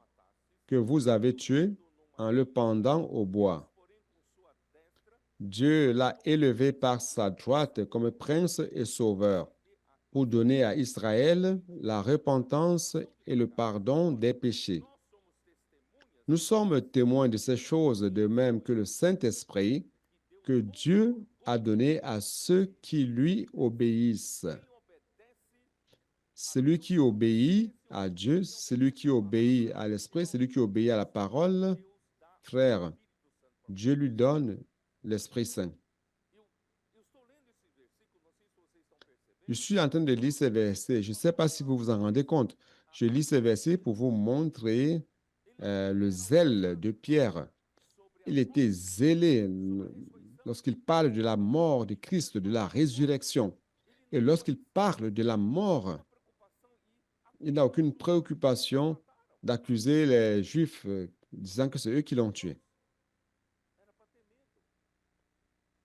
que vous avez tué en le pendant au bois. Dieu l'a élevé par sa droite comme prince et sauveur, pour donner à Israël la repentance et le pardon des péchés. Nous sommes témoins de ces choses, de même que le Saint-Esprit, que Dieu a donné à ceux qui lui obéissent. Celui qui obéit à Dieu, celui qui obéit à l'Esprit, celui qui obéit à la parole, frère, Dieu lui donne l'Esprit Saint. Je suis en train de lire ces versets. Je ne sais pas si vous vous en rendez compte. Je lis ces versets pour vous montrer le zèle de Pierre. Il était zélé lorsqu'il parle de la mort de Christ, de la résurrection. Et lorsqu'il parle de la mort, il n'a aucune préoccupation d'accuser les Juifs, disant que c'est eux qui l'ont tué.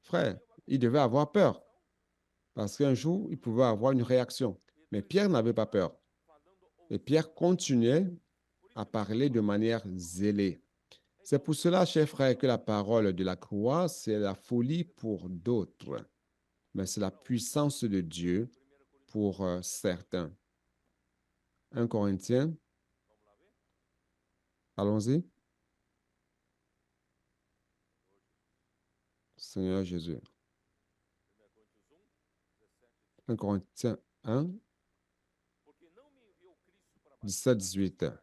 Frère, il devait avoir peur, parce qu'un jour, il pouvait avoir une réaction. Mais Pierre n'avait pas peur. Et Pierre continuait à parler de manière zélée. C'est pour cela, chers frères, que la parole de la croix, c'est la folie pour d'autres, mais c'est la puissance de Dieu pour certains. 1 Corinthiens, allons-y. Seigneur Jésus. 1 Corinthiens 1, 17-18.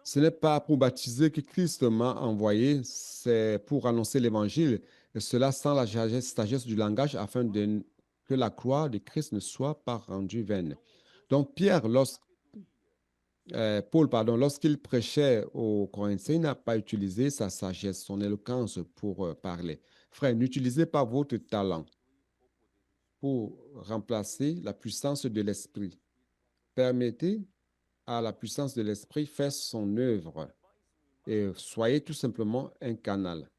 Ce n'est pas pour baptiser que Christ m'a envoyé, c'est pour annoncer l'Évangile, et cela sans la sagesse du langage, afin que la croix de Christ ne soit pas rendue vaine. Donc Paul, lorsqu'il prêchait aux Corinthiens, il n'a pas utilisé sa sagesse, son éloquence pour parler. Frère, n'utilisez pas votre talent pour remplacer la puissance de l'Esprit. Permettez à la puissance de l'Esprit faire son œuvre et soyez tout simplement un canal.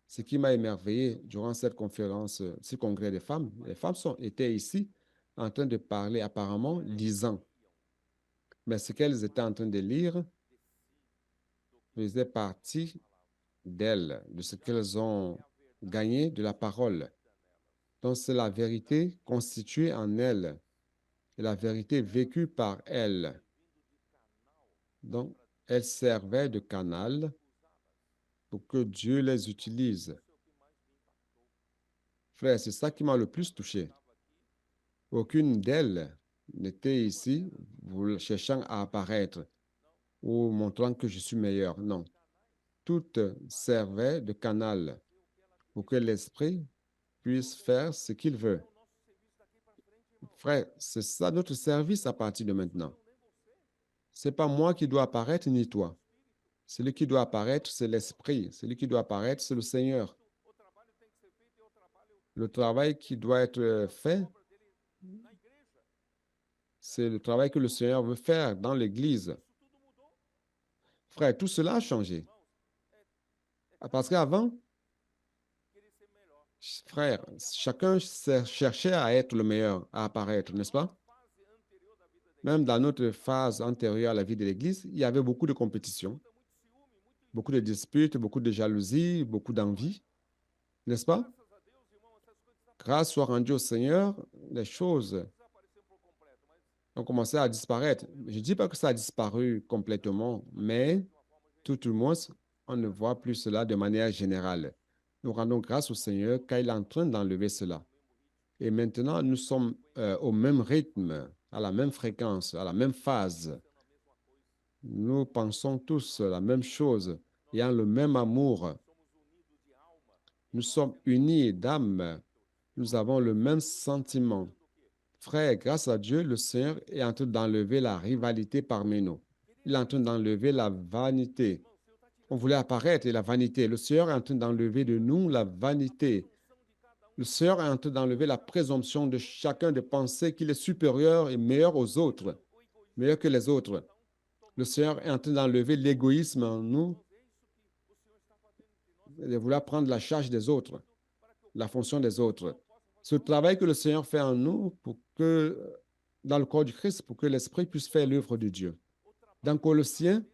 Ce qui m'a émerveillé durant cette conférence, ce congrès des femmes, les femmes étaient ici en train de parler, apparemment lisant. Mais ce qu'elles étaient en train de lire faisait partie d'elles, de ce qu'elles ont gagné de la parole. Donc, c'est la vérité constituée en elles et la vérité vécue par elles. Donc, elles servaient de canal pour que Dieu les utilise. Frère, c'est ça qui m'a le plus touché. Aucune d'elles n'était ici cherchant à apparaître ou montrant que je suis meilleur. Non. Toutes servaient de canal pour que l'Esprit puisse faire ce qu'il veut. Frère, c'est ça notre service à partir de maintenant. Ce n'est pas moi qui dois apparaître, ni toi. Celui qui doit apparaître, c'est l'Esprit. Celui qui doit apparaître, c'est le Seigneur. Le travail qui doit être fait, c'est le travail que le Seigneur veut faire dans l'Église. Frère, tout cela a changé. Parce qu'avant, frère, chacun cherchait à être le meilleur, à apparaître, n'est-ce pas? Même dans notre phase antérieure à la vie de l'Église, il y avait beaucoup de compétition, beaucoup de disputes, beaucoup de jalousie, beaucoup d'envie, n'est-ce pas? Grâce soit rendue au Seigneur, les choses ont commencé à disparaître. Je ne dis pas que ça a disparu complètement, mais tout au moins, on ne voit plus cela de manière générale. Nous rendons grâce au Seigneur car il est en train d'enlever cela. Et maintenant, nous sommes au même rythme, à la même fréquence, à la même phase. Nous pensons tous la même chose, ayant le même amour. Nous sommes unis d'âme. Nous avons le même sentiment. Frère, grâce à Dieu, le Seigneur est en train d'enlever la rivalité parmi nous. Il est en train d'enlever la vanité. On voulait apparaître et la vanité. Le Seigneur est en train d'enlever de nous la vanité. Le Seigneur est en train d'enlever la présomption de chacun de penser qu'il est supérieur et meilleur aux autres, meilleur que les autres. Le Seigneur est en train d'enlever l'égoïsme en nous, de vouloir prendre la charge des autres, la fonction des autres. Ce travail que le Seigneur fait en nous pour que, dans le corps du Christ, pour que l'Esprit puisse faire l'œuvre de Dieu. Dans Colossiens,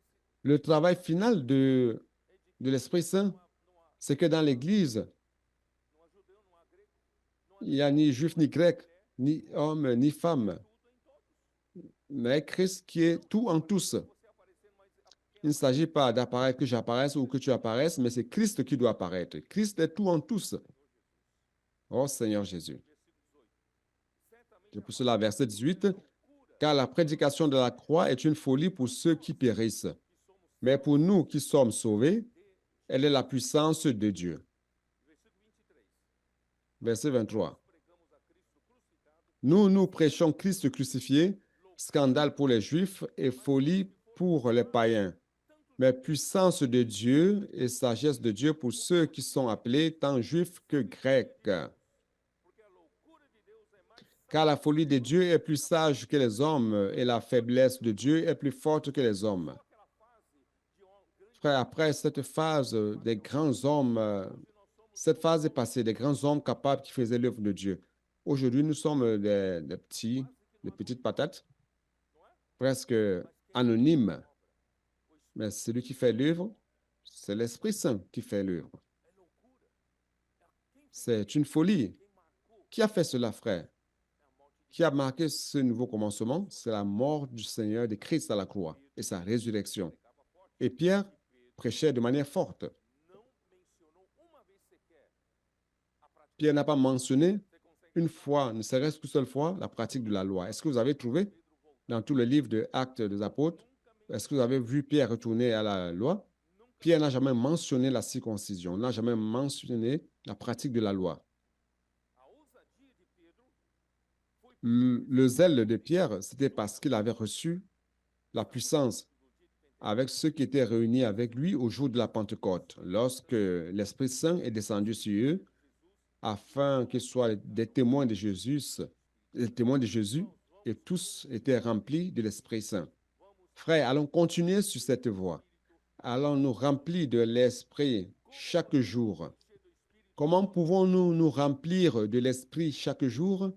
le travail final de l'Esprit Saint, c'est que dans l'Église, il n'y a ni juif ni grec, ni homme ni femme, mais Christ qui est tout en tous. Il ne s'agit pas d'apparaître que j'apparaisse ou que tu apparaisses, mais c'est Christ qui doit apparaître. Christ est tout en tous. Oh Seigneur Jésus. C'est pour cela, verset 18, car la prédication de la croix est une folie pour ceux qui périssent. Mais pour nous qui sommes sauvés, elle est la puissance de Dieu. Verset 23. Nous prêchons Christ crucifié, scandale pour les Juifs et folie pour les païens, mais puissance de Dieu et sagesse de Dieu pour ceux qui sont appelés tant juifs que grecs. Car la folie de Dieu est plus sage que les hommes et la faiblesse de Dieu est plus forte que les hommes. Frère, après cette phase des grands hommes, cette phase est passée, des grands hommes capables qui faisaient l'œuvre de Dieu. Aujourd'hui, nous sommes des petites patates, presque anonymes. Mais celui qui fait l'œuvre, c'est l'Esprit Saint qui fait l'œuvre. C'est une folie. Qui a fait cela, frère? Qui a marqué ce nouveau commencement? C'est la mort du Seigneur de Christ à la croix et sa résurrection. Et Pierre prêchait de manière forte. Pierre n'a pas mentionné une fois, ne serait-ce qu'une seule fois, la pratique de la loi. Est-ce que vous avez trouvé dans tout le livre de Actes des Apôtres, est-ce que vous avez vu Pierre retourner à la loi? Pierre n'a jamais mentionné la circoncision, n'a jamais mentionné la pratique de la loi. Le zèle de Pierre, c'était parce qu'il avait reçu la puissance avec ceux qui étaient réunis avec lui au jour de la Pentecôte, lorsque l'Esprit Saint est descendu sur eux, afin qu'ils soient des témoins de Jésus, et tous étaient remplis de l'Esprit Saint. Frères, allons continuer sur cette voie. Allons nous remplir de l'Esprit chaque jour. Comment pouvons-nous nous remplir de l'Esprit chaque jour?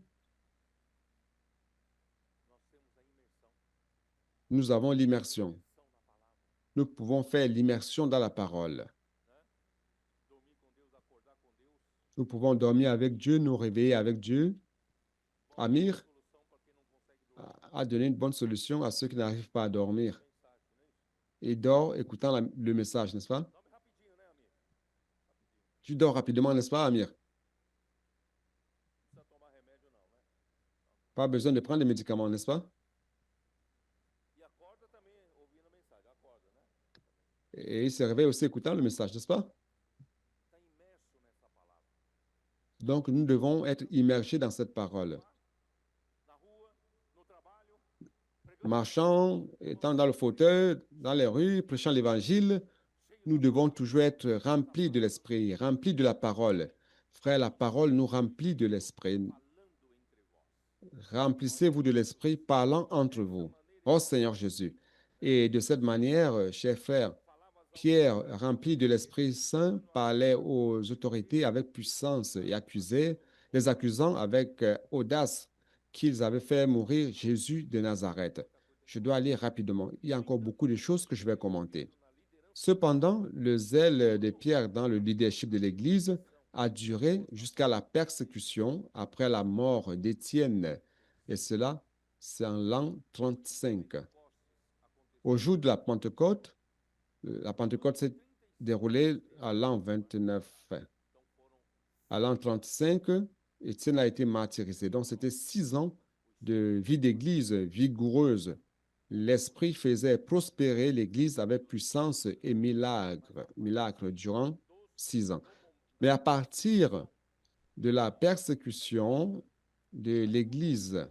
Nous avons l'immersion. Nous pouvons faire l'immersion dans la parole. Nous pouvons dormir avec Dieu, nous réveiller avec Dieu. Amir a donné une bonne solution à ceux qui n'arrivent pas à dormir. Il dort écoutant le message, n'est-ce pas? Tu dors rapidement, n'est-ce pas, Amir? Pas besoin de prendre des médicaments, n'est-ce pas? Et il se réveille aussi écoutant le message, n'est-ce pas? Donc, nous devons être immergés dans cette parole. Marchant, étant dans le fauteuil, dans les rues, prêchant l'Évangile, nous devons toujours être remplis de l'Esprit, remplis de la parole. Frère, la parole nous remplit de l'Esprit. Remplissez-vous de l'Esprit parlant entre vous. Ô Seigneur Jésus. Et de cette manière, chers frères, Pierre, rempli de l'Esprit Saint, parlait aux autorités avec puissance et accusait, les accusant avec audace qu'ils avaient fait mourir Jésus de Nazareth. Je dois aller rapidement. Il y a encore beaucoup de choses que je vais commenter. Cependant, le zèle de Pierre dans le leadership de l'Église a duré jusqu'à la persécution après la mort d'Étienne. Et cela, c'est en l'an 35. Au jour de la Pentecôte s'est déroulée à l'an 29. À l'an 35, Étienne a été martyrisé. Donc, c'était 6 ans de vie d'église vigoureuse. L'Esprit faisait prospérer l'Église avec puissance et milagres durant 6 ans. Mais à partir de la persécution de l'Église,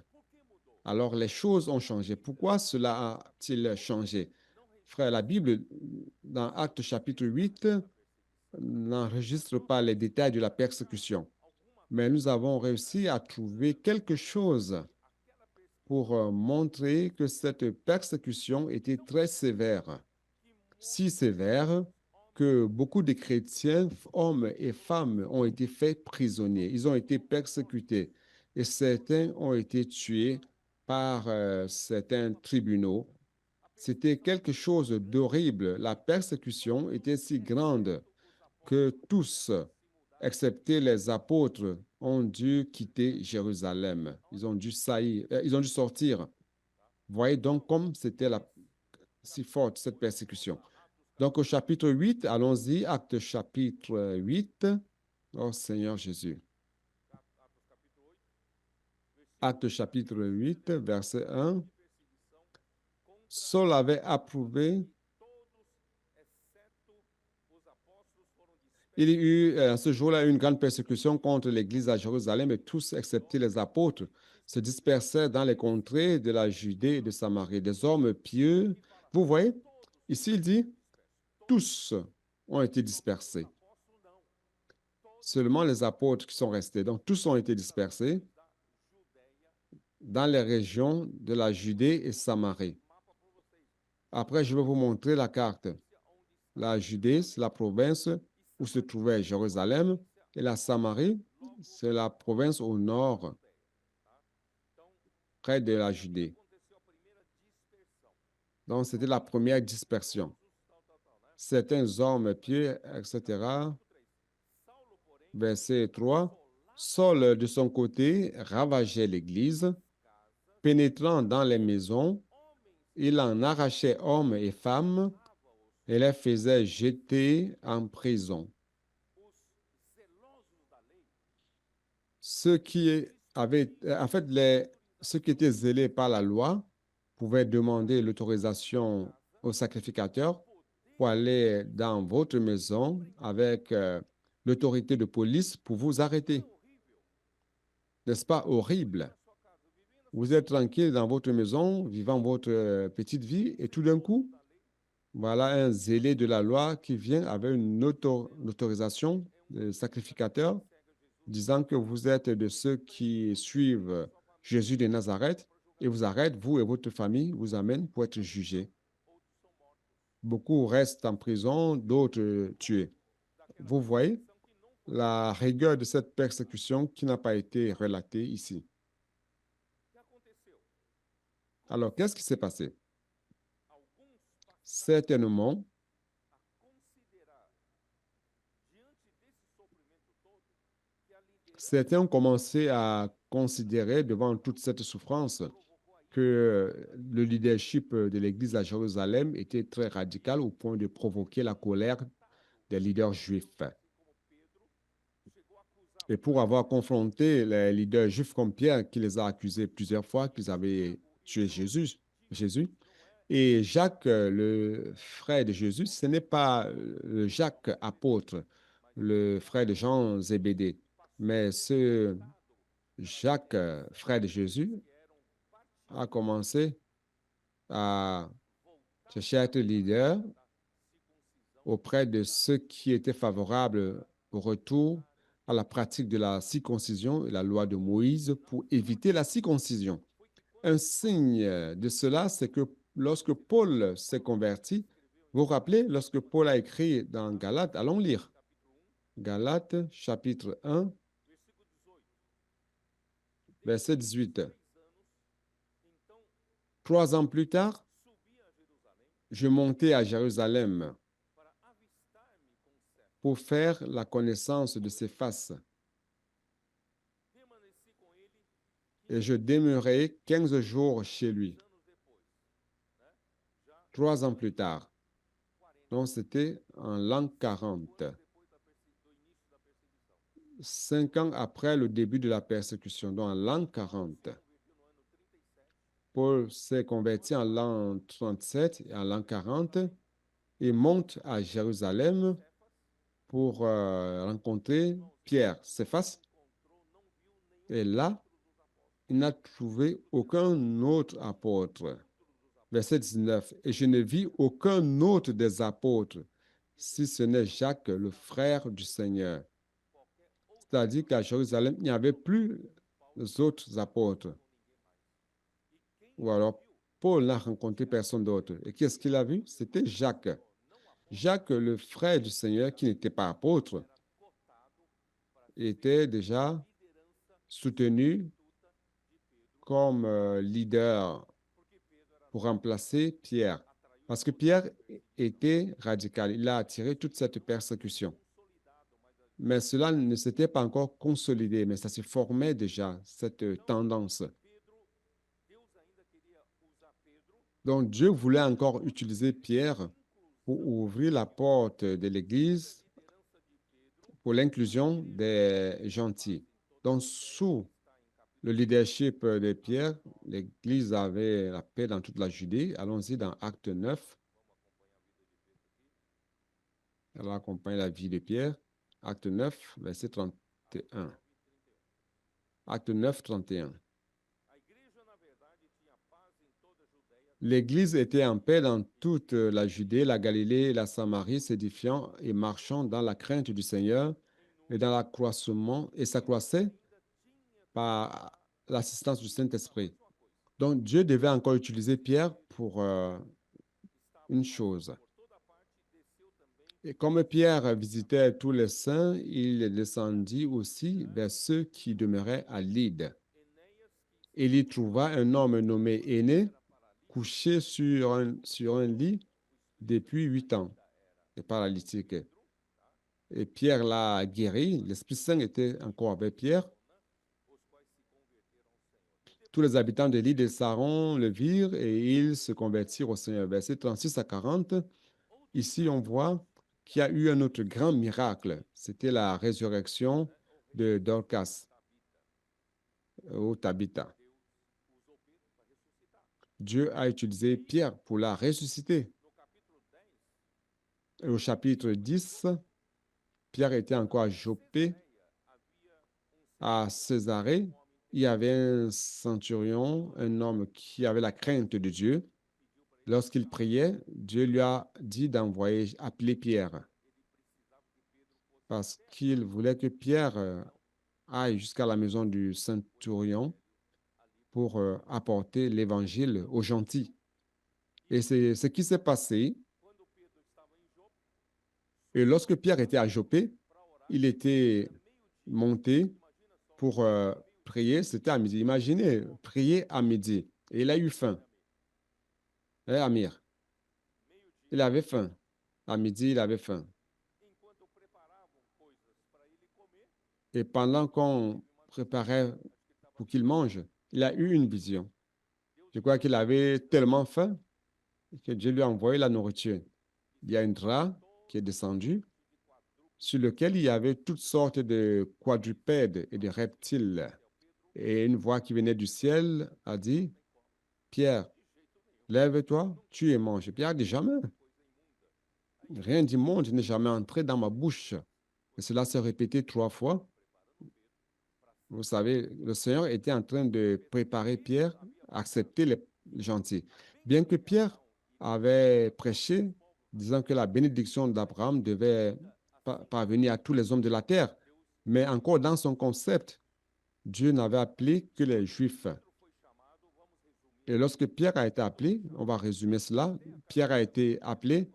alors les choses ont changé. Pourquoi cela a-t-il changé? Frère, la Bible, dans Actes chapitre 8, n'enregistre pas les détails de la persécution, mais nous avons réussi à trouver quelque chose pour montrer que cette persécution était très sévère, si sévère que beaucoup de chrétiens, hommes et femmes, ont été faits prisonniers. Ils ont été persécutés et certains ont été tués par certains tribunaux. C'était quelque chose d'horrible. La persécution était si grande que tous, excepté les apôtres, ont dû quitter Jérusalem. Ils ont dû ils ont dû sortir. Voyez donc comme c'était si forte cette persécution. Donc au chapitre 8, allons-y, Acte chapitre 8. Oh Seigneur Jésus. Acte chapitre 8, verset 1. Saul avait approuvé. Il y eut ce jour-là une grande persécution contre l'Église à Jérusalem et tous, excepté les apôtres, se dispersèrent dans les contrées de la Judée et de Samarie. Des hommes pieux. Vous voyez, ici il dit, tous ont été dispersés. Seulement les apôtres qui sont restés. Donc tous ont été dispersés dans les régions de la Judée et Samarie. Après, je vais vous montrer la carte. La Judée, c'est la province où se trouvait Jérusalem, et la Samarie, c'est la province au nord, près de la Judée. Donc, c'était la première dispersion. Certains hommes pieux, etc. Verset 3. Saul, de son côté, ravageait l'Église, pénétrant dans les maisons, il en arrachait hommes et femmes et les faisait jeter en prison. Ceux qui avaient, en fait, ceux qui étaient zélés par la loi pouvaient demander l'autorisation au sacrificateur pour aller dans votre maison avec l'autorité de police pour vous arrêter. N'est-ce pas horrible? Vous êtes tranquille dans votre maison, vivant votre petite vie, et tout d'un coup, voilà un zélé de la loi qui vient avec une autorisation de sacrificateur disant que vous êtes de ceux qui suivent Jésus de Nazareth et vous arrête, vous et votre famille, vous amène pour être jugés. Beaucoup restent en prison, d'autres tués. Vous voyez la rigueur de cette persécution qui n'a pas été relatée ici. Alors, qu'est-ce qui s'est passé? Certainement, certains ont commencé à considérer devant toute cette souffrance que le leadership de l'Église à Jérusalem était très radical au point de provoquer la colère des leaders juifs. Et pour avoir confronté les leaders juifs comme Pierre, qui les a accusés plusieurs fois qu'ils avaient tué Jésus, et Jacques, le frère de Jésus, ce n'est pas Jacques apôtre, le frère de Jean Zébédée, mais ce Jacques, frère de Jésus, a commencé à chercher à être leader auprès de ceux qui étaient favorables au retour à la pratique de la circoncision et la loi de Moïse pour éviter la circoncision. Un signe de cela, c'est que lorsque Paul s'est converti, vous vous rappelez, lorsque Paul a écrit dans Galates, allons lire. Galates, chapitre 1, verset 18. 3 ans plus tard, je montai à Jérusalem pour faire la connaissance de ses faces. Et je demeurai 15 jours chez lui. 3 ans plus tard. Donc, c'était en l'an 40. 5 ans après le début de la persécution, donc en l'an 40. Paul s'est converti en l'an 37 et en l'an 40 et monte à Jérusalem pour rencontrer Pierre, Céphas. Et là, il n'a trouvé aucun autre apôtre. Verset 19. Et je ne vis aucun autre des apôtres, si ce n'est Jacques, le frère du Seigneur. C'est-à-dire qu'à Jérusalem, il n'y avait plus les autres apôtres. Ou alors, Paul n'a rencontré personne d'autre. Et qu'est-ce qu'il a vu? C'était Jacques. Jacques, le frère du Seigneur, qui n'était pas apôtre, était déjà soutenu comme leader pour remplacer Pierre. Parce que Pierre était radical. Il a attiré toute cette persécution. Mais cela ne s'était pas encore consolidé, mais ça se formait déjà, cette tendance. Donc Dieu voulait encore utiliser Pierre pour ouvrir la porte de l'Église pour l'inclusion des gentils. Donc sous le leadership de Pierre, l'Église avait la paix dans toute la Judée. Allons-y dans Acte 9. Elle accompagne la vie de Pierre. Acte 9, verset 31. Acte 9, 31. L'Église était en paix dans toute la Judée, la Galilée et la Samarie, s'édifiant et marchant dans la crainte du Seigneur et dans l'accroissement, et s'accroissait par l'assistance du Saint-Esprit. Donc Dieu devait encore utiliser Pierre pour une chose. Et comme Pierre visitait tous les saints, il descendit aussi vers ceux qui demeuraient à Lyde. Il y trouva un homme nommé Aîné, couché sur un lit depuis 8 ans, et paralytique. Et Pierre l'a guéri. L'Esprit Saint était encore avec Pierre. Tous les habitants de l'île de Saron le virent et ils se convertirent au Seigneur. Versets 36 à 40. Ici, on voit qu'il y a eu un autre grand miracle. C'était la résurrection de Dorcas ou Tabitha. Dieu a utilisé Pierre pour la ressusciter. Et au chapitre 10, Pierre était encore à Joppé. À Césarée, il y avait un centurion, un homme qui avait la crainte de Dieu. Lorsqu'il priait, Dieu lui a dit d'envoyer appeler Pierre parce qu'il voulait que Pierre aille jusqu'à la maison du centurion pour apporter l'évangile aux gentils. Et c'est ce qui s'est passé. Et lorsque Pierre était à Joppé, il était monté pour prier. C'était à midi. Imaginez, prier à midi. Et il a eu faim. Amir, il avait faim. À midi, il avait faim. Et pendant qu'on préparait pour qu'il mange, il a eu une vision. Je crois qu'il avait tellement faim que Dieu lui a envoyé la nourriture. Il y a un drap qui est descendu sur lequel il y avait toutes sortes de quadrupèdes et de reptiles. Et une voix qui venait du ciel a dit, Pierre, lève-toi, tue et mange. Pierre a dit, jamais. Rien d'immonde n'est jamais entré dans ma bouche. Et cela s'est répété 3 fois. Vous savez, le Seigneur était en train de préparer Pierre à accepter les gentils. Bien que Pierre avait prêché, disant que la bénédiction d'Abraham devait parvenir à tous les hommes de la terre. Mais encore dans son concept, Dieu n'avait appelé que les Juifs. Et lorsque Pierre a été appelé, on va résumer cela, Pierre a été appelé,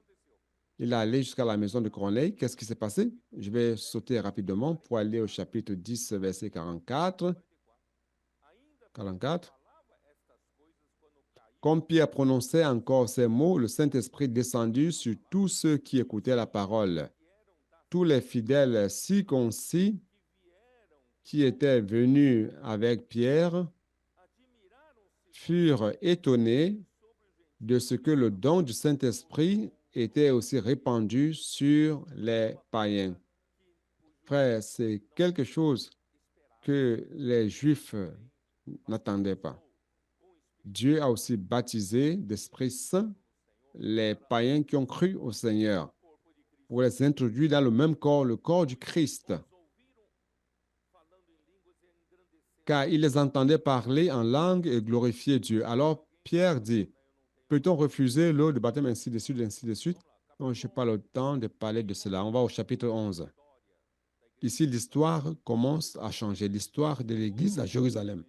il est allé jusqu'à la maison de Corneille. Qu'est-ce qui s'est passé? Je vais sauter rapidement pour aller au chapitre 10, verset 44. 44. Comme Pierre prononçait encore ces mots, le Saint-Esprit descendit sur tous ceux qui écoutaient la parole. Tous les fidèles circoncis qui étaient venus avec Pierre furent étonnés de ce que le don du Saint-Esprit était aussi répandu sur les païens. Frère, c'est quelque chose que les Juifs n'attendaient pas. Dieu a aussi baptisé d'Esprit Saint les païens qui ont cru au Seigneur pour les introduire dans le même corps, le corps du Christ. Car ils les entendaient parler en langue et glorifier Dieu. Alors Pierre dit, peut-on refuser l'eau de baptême ainsi de suite, ainsi de suite? Non, je n'ai pas le temps de parler de cela. On va au chapitre 11. Ici, l'histoire commence à changer. L'histoire de l'Église à Jérusalem.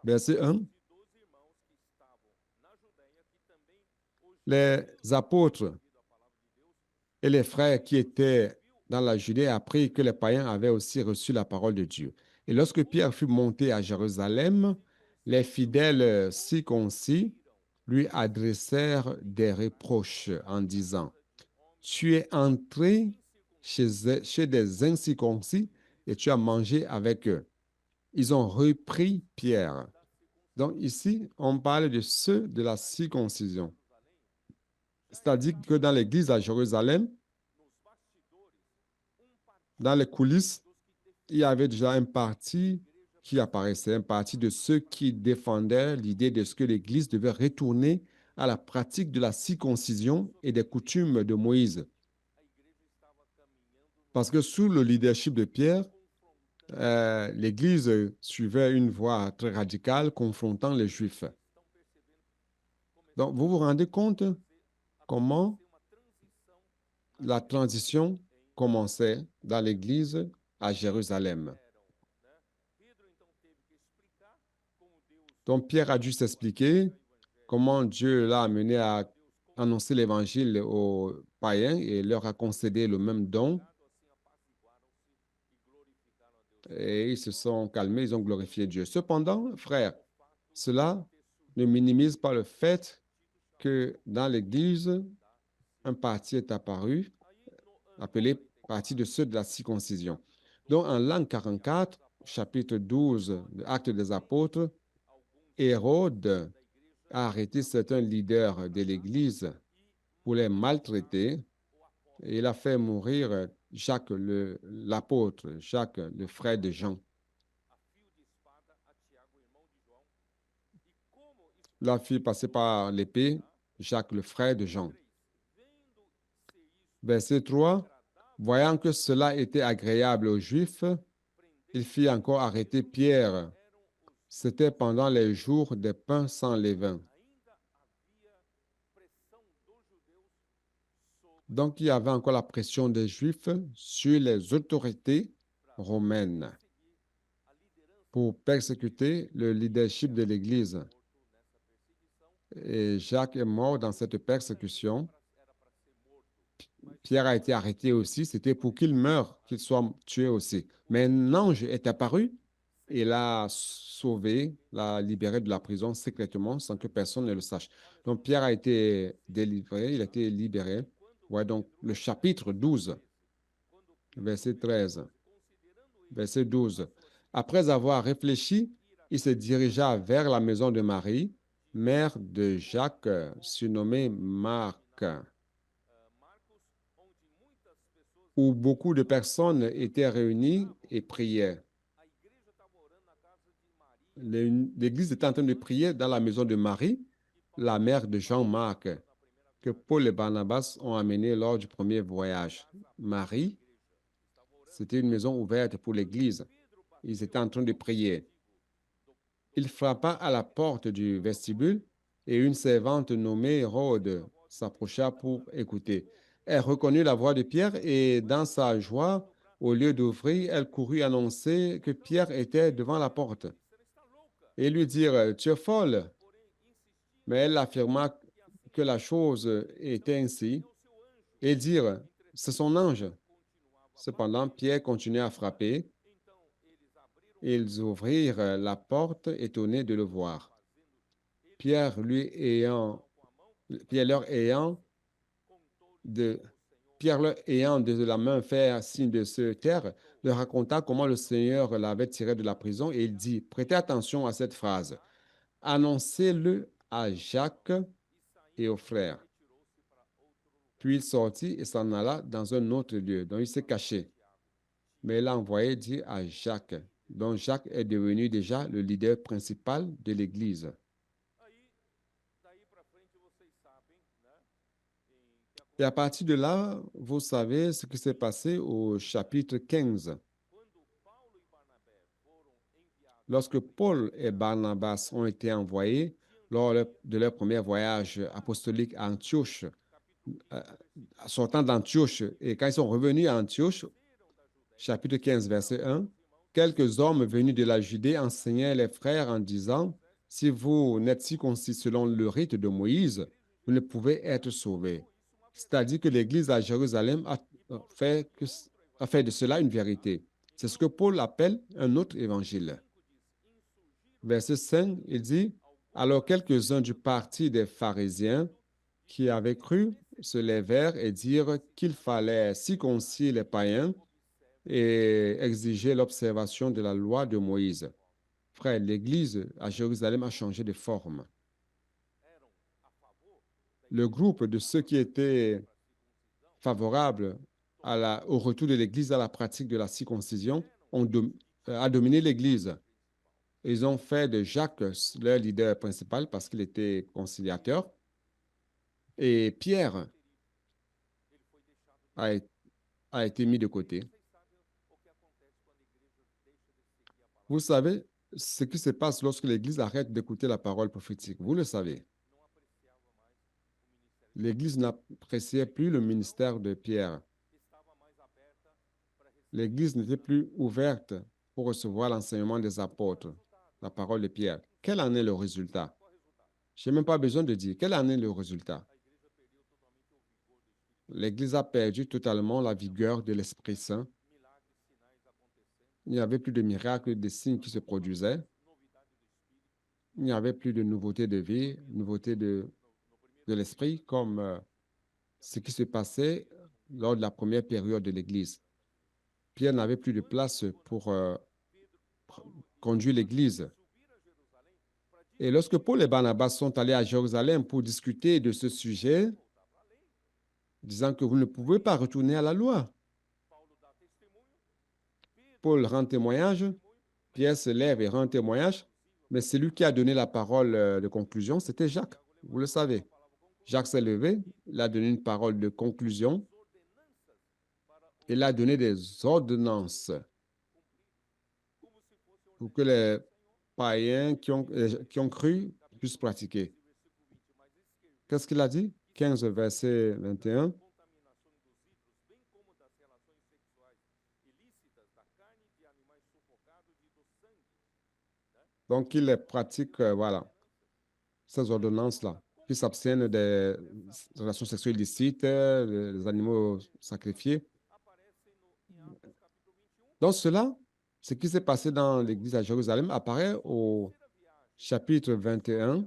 Verset 1. Les apôtres et les frères qui étaient dans la Judée apprirent que les païens avaient aussi reçu la parole de Dieu. Et lorsque Pierre fut monté à Jérusalem, les fidèles circoncis lui adressèrent des reproches en disant, « Tu es entré chez des incirconcis et tu as mangé avec eux. » Ils ont repris Pierre. Donc ici, on parle de ceux de la circoncision. C'est-à-dire que dans l'église à Jérusalem, dans les coulisses, il y avait déjà un parti qui apparaissait, un parti de ceux qui défendaient l'idée de ce que l'Église devait retourner à la pratique de la circoncision et des coutumes de Moïse. Parce que sous le leadership de Pierre, l'Église suivait une voie très radicale confrontant les Juifs. Donc, vous vous rendez compte comment la transition commençait dans l'Église à Jérusalem. Donc, Pierre a dû s'expliquer comment Dieu l'a amené à annoncer l'Évangile aux païens et leur a concédé le même don. Et ils se sont calmés, ils ont glorifié Dieu. Cependant, frère, cela ne minimise pas le fait que dans l'Église, un parti est apparu, appelé parti de ceux de la circoncision. Donc, en l'an 44, chapitre 12 de Actes des Apôtres, Hérode a arrêté certains leaders de l'Église pour les maltraiter. Et il a fait mourir Jacques l'apôtre, Jacques le frère de Jean. La fille passée par l'épée, Jacques le frère de Jean. Verset 3. Voyant que cela était agréable aux Juifs, il fit encore arrêter Pierre. C'était pendant les jours des pains sans levain. Donc, il y avait encore la pression des Juifs sur les autorités romaines pour persécuter le leadership de l'Église. Et Jacques est mort dans cette persécution. Pierre a été arrêté aussi. C'était pour qu'il meure, qu'il soit tué aussi. Mais un ange est apparu et l'a sauvé, l'a libéré de la prison secrètement sans que personne ne le sache. Donc, Pierre a été délivré, il a été libéré. Ouais, donc, le chapitre 12, verset 13, verset 12. Après avoir réfléchi, il se dirigea vers la maison de Marie, mère de Jacques, surnommée Marc, où beaucoup de personnes étaient réunies et priaient. L'Église était en train de prier dans la maison de Marie, la mère de Jean-Marc, que Paul et Barnabas ont amené lors du premier voyage. Marie, c'était une maison ouverte pour l'Église. Ils étaient en train de prier. Il frappa à la porte du vestibule et une servante nommée Rhode s'approcha pour écouter. Elle reconnut la voix de Pierre et dans sa joie, Au lieu d'ouvrir, elle courut annoncer que Pierre était devant la porte et lui dire, tu es folle. Mais elle affirma que la chose était ainsi et dire, c'est son ange. Cependant, Pierre continuait à frapper. Ils ouvrirent la porte, étonnés de le voir. Pierre, Pierre leur ayant de, Pierre leur ayant de la main fait signe de se taire, leur raconta comment le Seigneur l'avait tiré de la prison et il dit, prêtez attention à cette phrase, annoncez-le à Jacques et aux frères. Puis il sortit et s'en alla dans un autre lieu, dont il s'est caché. Mais il a envoyé dire à Jacques, dont Jacques est devenu déjà le leader principal de l'Église. Et à partir de là, vous savez ce qui s'est passé au chapitre 15. Lorsque Paul et Barnabas ont été envoyés lors de leur premier voyage apostolique à Antioche, euh, sortant d'Antioche, et quand ils sont revenus à Antioche, chapitre 15, verset 1, quelques hommes venus de la Judée enseignaient les frères en disant, si vous n'êtes circoncis selon le rite de Moïse, vous ne pouvez être sauvés. C'est-à-dire que l'Église à Jérusalem a fait de cela une vérité. C'est ce que Paul appelle un autre évangile. Verset 5, il dit, alors quelques-uns du parti des pharisiens qui avaient cru se lèvèrent et dirent qu'il fallait circoncire les païens et exiger l'observation de la loi de Moïse. Frère, l'Église à Jérusalem a changé de forme. Le groupe de ceux qui étaient favorables au retour de l'Église à la pratique de la circoncision a dominé l'Église. Ils ont fait de Jacques leur leader principal parce qu'il était conciliateur. Et Pierre a, a été mis de côté. Vous savez ce qui se passe lorsque l'Église arrête d'écouter la parole prophétique. Vous le savez. L'Église n'appréciait plus le ministère de Pierre. L'Église n'était plus ouverte pour recevoir l'enseignement des apôtres, la parole de Pierre. Quel en est le résultat? Je n'ai même pas besoin de dire. Quel en est le résultat? L'Église a perdu totalement la vigueur de l'Esprit Saint. Il n'y avait plus de miracles, de signes qui se produisaient. Il n'y avait plus de nouveauté de vie, nouveauté de l'Esprit, comme ce qui se passait lors de la première période de l'Église. Pierre n'avait plus de place pour conduire l'Église. Et lorsque Paul et Barnabas sont allés à Jérusalem pour discuter de ce sujet, disant que vous ne pouvez pas retourner à la loi, Paul rend témoignage, Pierre se lève et rend témoignage, mais celui qui a donné la parole de conclusion, c'était Jacques. Vous le savez. Jacques s'est levé, il a donné une parole de conclusion, il a donné des ordonnances pour que les païens qui ont cru puissent pratiquer. Qu'est-ce qu'il a dit? 15, verset 21. Donc, il les pratique, voilà, ces ordonnances-là, qui s'abstiennent des relations sexuelles illicites, des animaux sacrifiés. Donc, cela, ce qui s'est passé dans l'église à Jérusalem, apparaît au chapitre 21.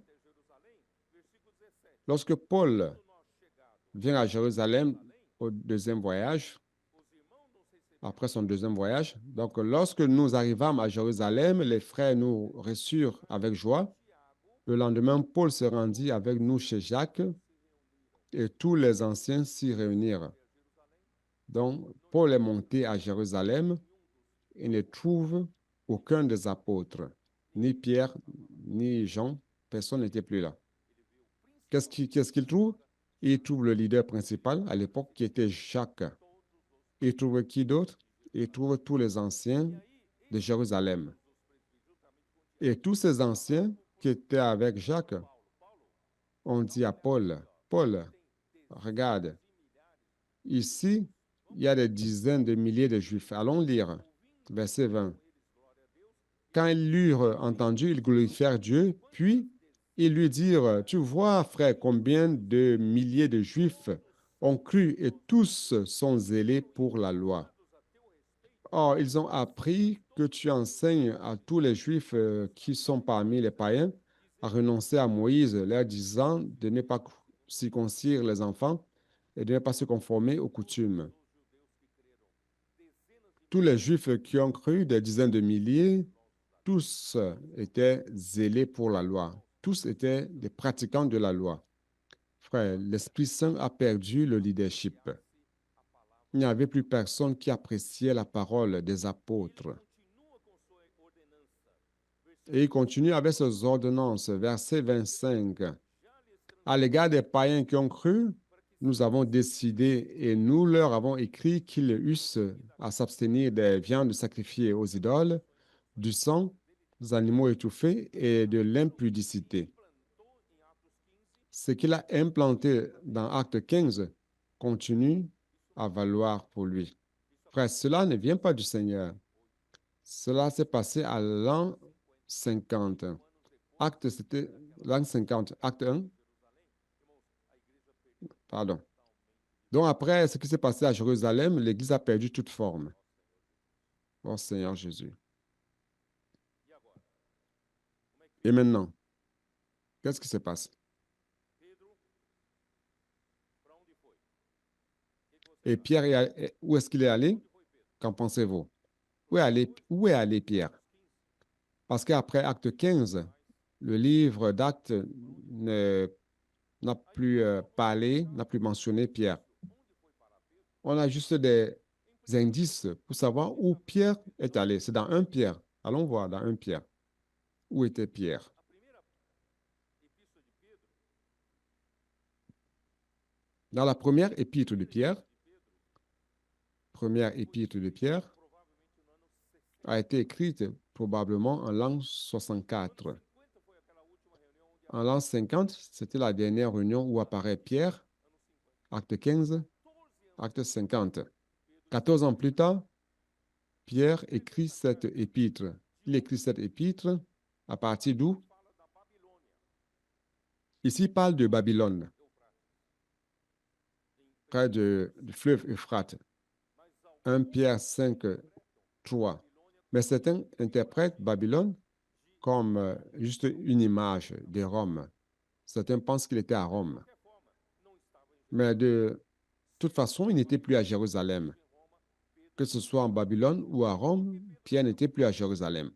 Lorsque Paul vient à Jérusalem au deuxième voyage, après son deuxième voyage, donc lorsque nous arrivâmes à Jérusalem, les frères nous reçurent avec joie. Le lendemain, Paul se rendit avec nous chez Jacques et tous les anciens s'y réunirent. Donc, Paul est monté à Jérusalem et ne trouve aucun des apôtres, ni Pierre, ni Jean, personne n'était plus là. Qu'est-ce qu'il trouve? Il trouve le leader principal à l'époque qui était Jacques. Il trouve qui d'autre? Il trouve tous les anciens de Jérusalem. Et tous ces anciens qui étaient avec Jacques ont dit à Paul, Paul, regarde, ici, il y a des dizaines de milliers de Juifs. Allons lire, verset 20. Quand ils l'eurent entendu, ils glorifièrent Dieu, puis ils lui dirent, tu vois, frère, combien de milliers de Juifs ont cru et tous sont zélés pour la loi. Or, ils ont appris que tu enseignes à tous les Juifs qui sont parmi les païens à renoncer à Moïse, leur disant de ne pas circoncire les enfants et de ne pas se conformer aux coutumes. Tous les Juifs qui ont cru, des dizaines de milliers, tous étaient zélés pour la loi. Tous étaient des pratiquants de la loi. Frère, l'Esprit Saint a perdu le leadership. Il n'y avait plus personne qui appréciait la parole des apôtres. Et il continue avec ses ordonnances, verset 25. À l'égard des païens qui ont cru, nous avons décidé et nous leur avons écrit qu'ils eussent à s'abstenir des viandes sacrifiées aux idoles, du sang, des animaux étouffés et de l'impudicité. Ce qu'il a implanté dans Acte 15 continue à valoir pour lui. Frère, cela ne vient pas du Seigneur. Cela s'est passé à l'an 50. Acte, c'était l'an 50. Acte 1, pardon. Donc après ce qui s'est passé à Jérusalem, l'Église a perdu toute forme. Oh Seigneur Jésus. Et maintenant, qu'est-ce qui se passe? Et Pierre, où est-ce qu'il est allé? Qu'en pensez-vous? Où est allé Pierre? Parce qu'après Acte 15, le livre d'Actes n'a plus parlé, n'a plus mentionné Pierre. On a juste des indices pour savoir où Pierre est allé. C'est dans 1 Pierre. Allons voir dans 1 Pierre. Où était Pierre? Dans la première épître de Pierre, a été écrite probablement en l'an 64. En l'an 50, c'était la dernière réunion où apparaît Pierre, acte 15, acte 50. 14 ans plus tard, Pierre écrit cette épître. Il écrit cette épître à partir d'où? Ici, il parle de Babylone, près du fleuve Euphrate. 1 Pierre 5, 3. Mais certains interprètent Babylone comme juste une image de Rome. Certains pensent qu'il était à Rome. Mais de toute façon, il n'était plus à Jérusalem. Que ce soit en Babylone ou à Rome, Pierre n'était plus à Jérusalem.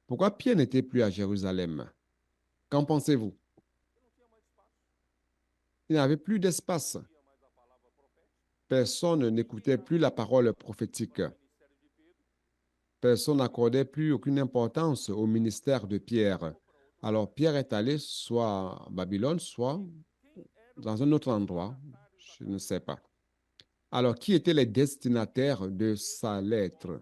Pourquoi Pierre n'était plus à Jérusalem? Qu'en pensez-vous? Il n'y avait plus d'espace. Personne n'écoutait plus la parole prophétique. Personne n'accordait plus aucune importance au ministère de Pierre. Alors Pierre est allé soit à Babylone, soit dans un autre endroit. Je ne sais pas. Alors, qui étaient les destinataires de sa lettre?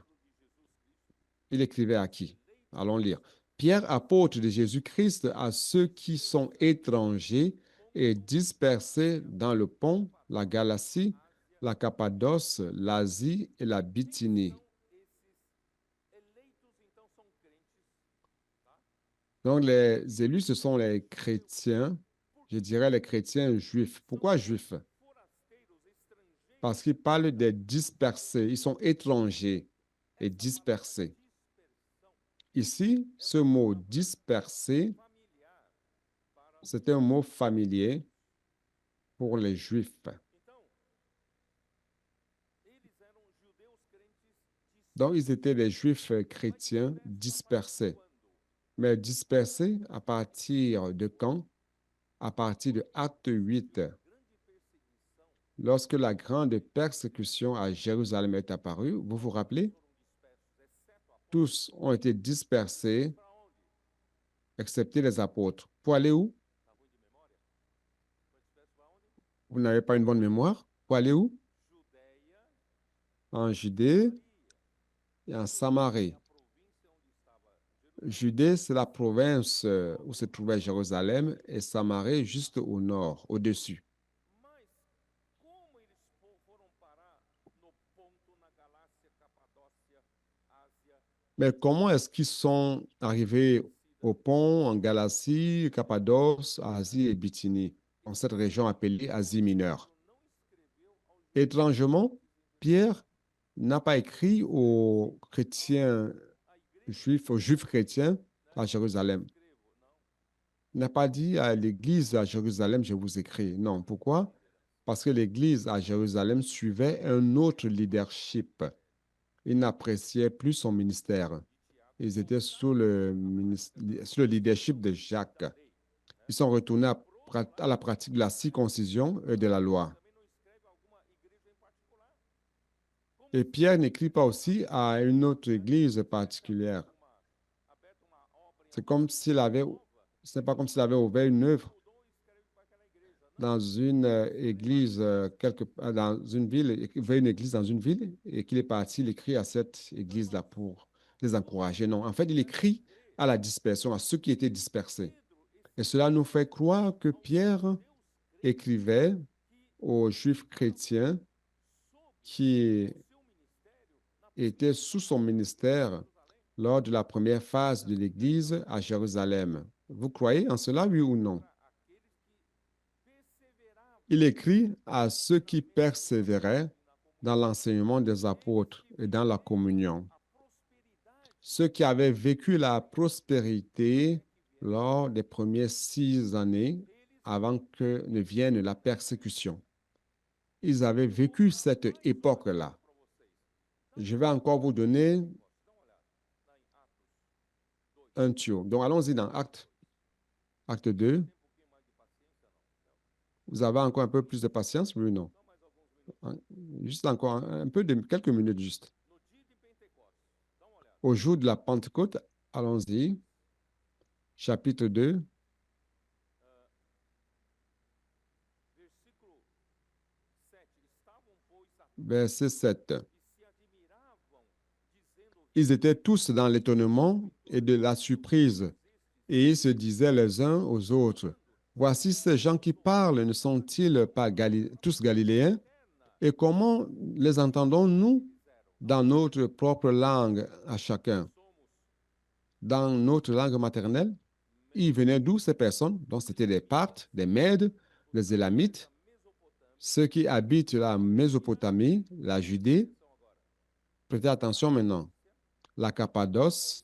Il écrivait à qui? Allons lire. Pierre, apôtre de Jésus-Christ, à ceux qui sont étrangers et dispersés dans le Pont, la Galatie, la Cappadoce, l'Asie et la Bithynie. Donc, les élus, ce sont les chrétiens, je dirais les chrétiens juifs. Pourquoi juifs? Parce qu'ils parlent des dispersés. Ils sont étrangers et dispersés. Ici, ce mot dispersé, c'est un mot familier pour les Juifs. Donc, ils étaient des Juifs chrétiens dispersés. Mais dispersés à partir de quand? À partir de Acte 8, lorsque la grande persécution à Jérusalem est apparue. Vous vous rappelez? Tous ont été dispersés, excepté les apôtres. Pour aller où? Vous n'avez pas une bonne mémoire? Pour aller où? En Judée et en Samarie. Judée, c'est la province où se trouvait Jérusalem et Samarie juste au nord, au-dessus. Mais comment est-ce qu'ils sont arrivés au pont en Galatie, Cappadoce, Asie et Bithynie, dans cette région appelée Asie mineure? Étrangement, Pierre n'a pas écrit aux chrétiens juifs, aux juifs chrétiens à Jérusalem. Il n'a pas dit à l'église à Jérusalem, je vous écris. Non, pourquoi? Parce que l'église à Jérusalem suivait un autre leadership. Il n'appréciait plus son ministère. Ils étaient sous le leadership de Jacques. Ils sont retournés à la pratique de la circoncision et de la loi. Et Pierre n'écrit pas aussi à une autre église particulière. C'est comme s'il avait, ce n'est pas comme s'il avait ouvert une œuvre dans une église, dans une ville, ouvert une église dans une ville et qu'il est parti, il écrit à cette église-là pour les encourager. Non, en fait, il écrit à la dispersion, à ceux qui étaient dispersés. Et cela nous fait croire que Pierre écrivait aux Juifs chrétiens qui étaient sous son ministère lors de la première phase de l'Église à Jérusalem. Vous croyez en cela, oui ou non? Il écrit à ceux qui persévéraient dans l'enseignement des apôtres et dans la communion, ceux qui avaient vécu la prospérité lors des premières 6 années avant que ne vienne la persécution. Ils avaient vécu cette époque-là. Je vais encore vous donner un tuyau. Donc, allons-y dans acte 2. Vous avez encore un peu plus de patience, oui ou non? Juste encore un peu de quelques minutes juste. Au jour de la Pentecôte, allons-y. Chapitre 2, verset 7. Ils étaient tous dans l'étonnement et de la surprise, et ils se disaient les uns aux autres, voici ces gens qui parlent, ne sont-ils pas tous galiléens? Et comment les entendons-nous dans notre propre langue à chacun? Dans notre langue maternelle? Ils venaient d'où ces personnes? Donc, c'était des Parthes, des Mèdes, des Élamites, ceux qui habitent la Mésopotamie, la Judée. Prêtez attention maintenant. La Cappadoce,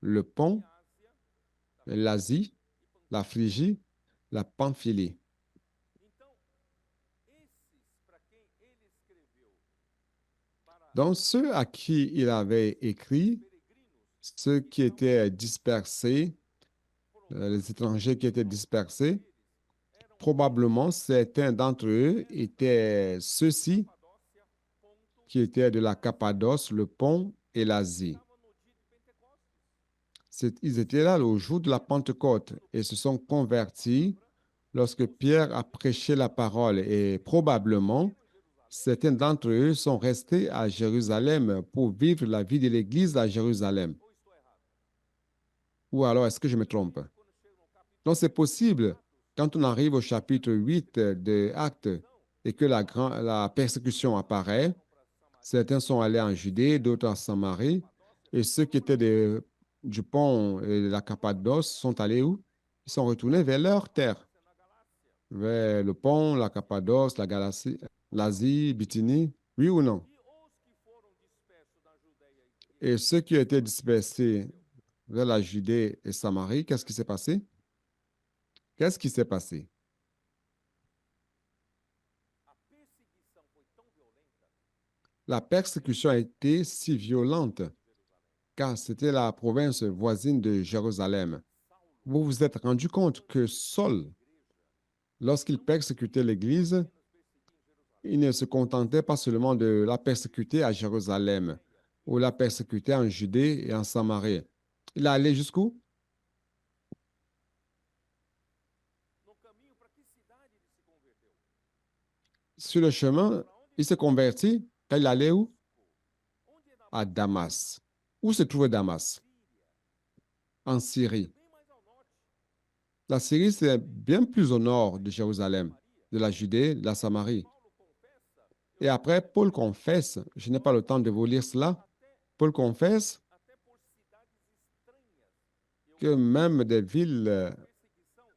le Pont, l'Asie, la Phrygie, la Pamphylie. Donc, ceux à qui il avait écrit, ceux qui étaient dispersés, les étrangers qui étaient dispersés, probablement certains d'entre eux étaient ceux-ci qui étaient de la Cappadoce, le Pont et l'Asie. Ils étaient là au jour de la Pentecôte et se sont convertis lorsque Pierre a prêché la parole et probablement certains d'entre eux sont restés à Jérusalem pour vivre la vie de l'Église à Jérusalem. Ou alors est-ce que je me trompe? Donc c'est possible quand on arrive au chapitre 8 de Actes et que la persécution apparaît, certains sont allés en Judée, d'autres en Samarie, et ceux qui étaient du pont et de la Cappadoce sont allés où? Ils sont retournés vers leur terre, vers le pont, la Cappadoce, la Galatie, l'Asie, Bithynie, oui ou non? Et ceux qui étaient dispersés vers la Judée et Samarie, qu'est-ce qui s'est passé? Qu'est-ce qui s'est passé? La persécution a été si violente car c'était la province voisine de Jérusalem. Vous vous êtes rendu compte que Saul, lorsqu'il persécutait l'Église, il ne se contentait pas seulement de la persécuter à Jérusalem ou la persécuter en Judée et en Samarie. Il allait jusqu'où? Sur le chemin, il s'est converti quand il allait où? À Damas. Où se trouvait Damas? En Syrie. La Syrie, c'est bien plus au nord de Jérusalem, de la Judée, de la Samarie. Et après, Paul confesse, je n'ai pas le temps de vous lire cela, Paul confesse que même des villes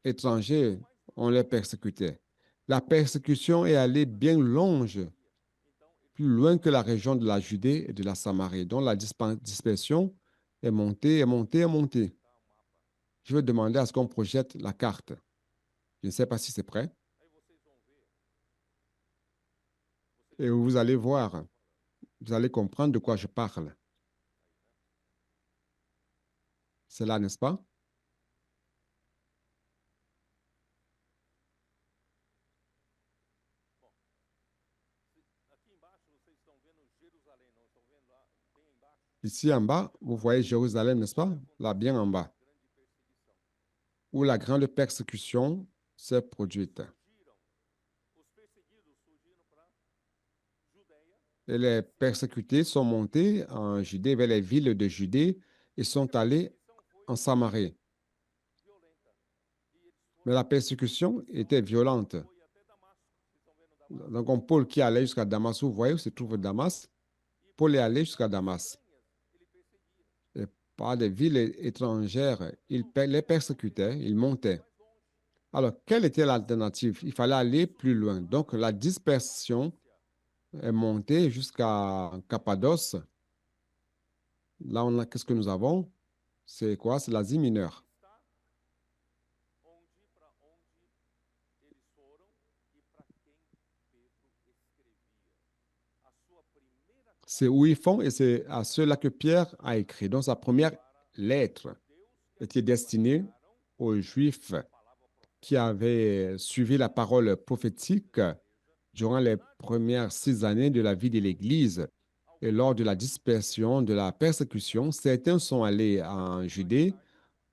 étrangères, on les persécutait. La persécution est allée bien longe, plus loin que la région de la Judée et de la Samarie, dont la dispersion est montée, est montée, est montée. Je vais demander à ce qu'on projette la carte. Je ne sais pas si c'est prêt. Et vous allez voir, vous allez comprendre de quoi je parle. C'est là, n'est-ce pas? Ici en bas, vous voyez Jérusalem, n'est-ce pas? Là, bien en bas, où la grande persécution s'est produite. Et les persécutés sont montés en Judée, vers les villes de Judée, et sont allés en Samarie. Mais la persécution était violente. Donc, Paul qui allait jusqu'à Damas, vous voyez où se trouve Damas? Paul est allé jusqu'à Damas. Et par des villes étrangères, il les persécutait, il montait. Alors, quelle était l'alternative? Il fallait aller plus loin. Donc, la dispersion est montée jusqu'à Cappadoce. Là, qu'est-ce que nous avons? C'est quoi? C'est l'Asie mineure. C'est où ils font et c'est à cela que Pierre a écrit. Donc, sa première lettre était destinée aux Juifs qui avaient suivi la parole prophétique durant les premières 6 années de la vie de l'Église. Et lors de la dispersion, de la persécution, certains sont allés en Judée,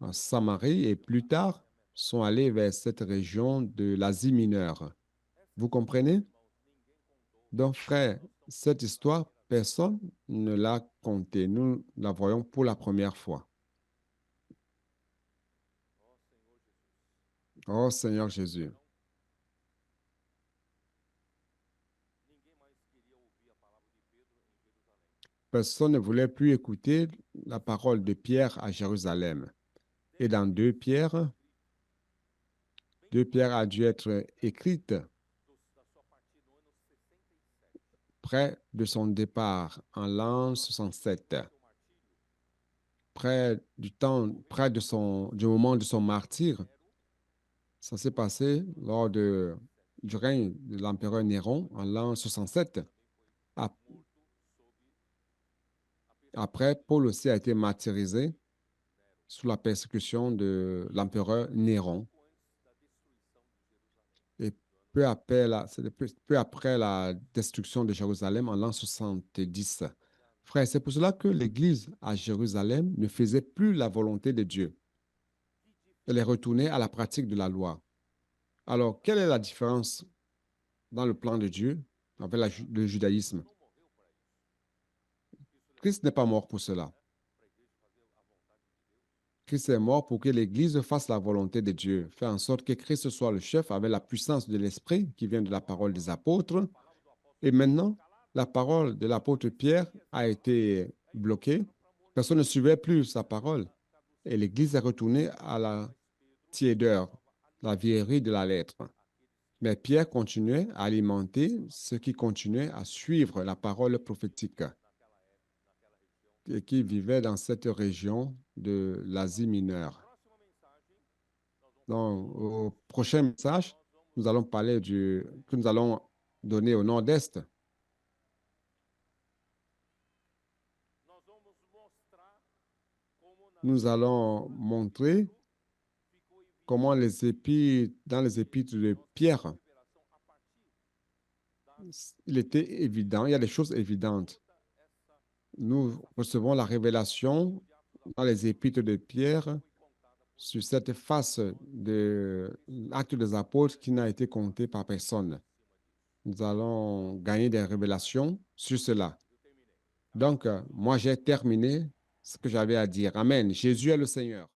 en Samarie, et plus tard sont allés vers cette région de l'Asie mineure. Vous comprenez? Donc, frère, cette histoire, personne ne l'a contée. Nous la voyons pour la première fois. Oh Seigneur Jésus. Personne ne voulait plus écouter la parole de Pierre à Jérusalem. Et dans 2 Pierre a dû être écrite près de son départ en l'an 67, du moment de son martyre. Ça s'est passé du règne de l'empereur Néron en l'an 67. Après, Paul aussi a été martyrisé sous la persécution de l'empereur Néron. Et peu après la destruction de Jérusalem en l'an 70. Frère, c'est pour cela que l'Église à Jérusalem ne faisait plus la volonté de Dieu. Elle est retournée à la pratique de la loi. Alors, quelle est la différence dans le plan de Dieu avec le judaïsme? Christ n'est pas mort pour cela. Christ est mort pour que l'Église fasse la volonté de Dieu, faire en sorte que Christ soit le chef avec la puissance de l'Esprit qui vient de la parole des apôtres. Et maintenant, la parole de l'apôtre Pierre a été bloquée. Personne ne suivait plus sa parole. Et l'Église est retournée à la tiédeur, la vieillerie de la lettre. Mais Pierre continuait à alimenter ceux qui continuaient à suivre la parole prophétique et qui vivaient dans cette région de l'Asie mineure. Donc, au prochain message, nous allons parler que nous allons donner au nord-est. Nous allons montrer comment dans les épîtres de Pierre, il était évident, il y a des choses évidentes. Nous recevons la révélation dans les épîtres de Pierre sur cette face de l'acte des apôtres qui n'a été compté par personne. Nous allons gagner des révélations sur cela. Donc, moi, j'ai terminé ce que j'avais à dire. Amen. Jésus est le Seigneur.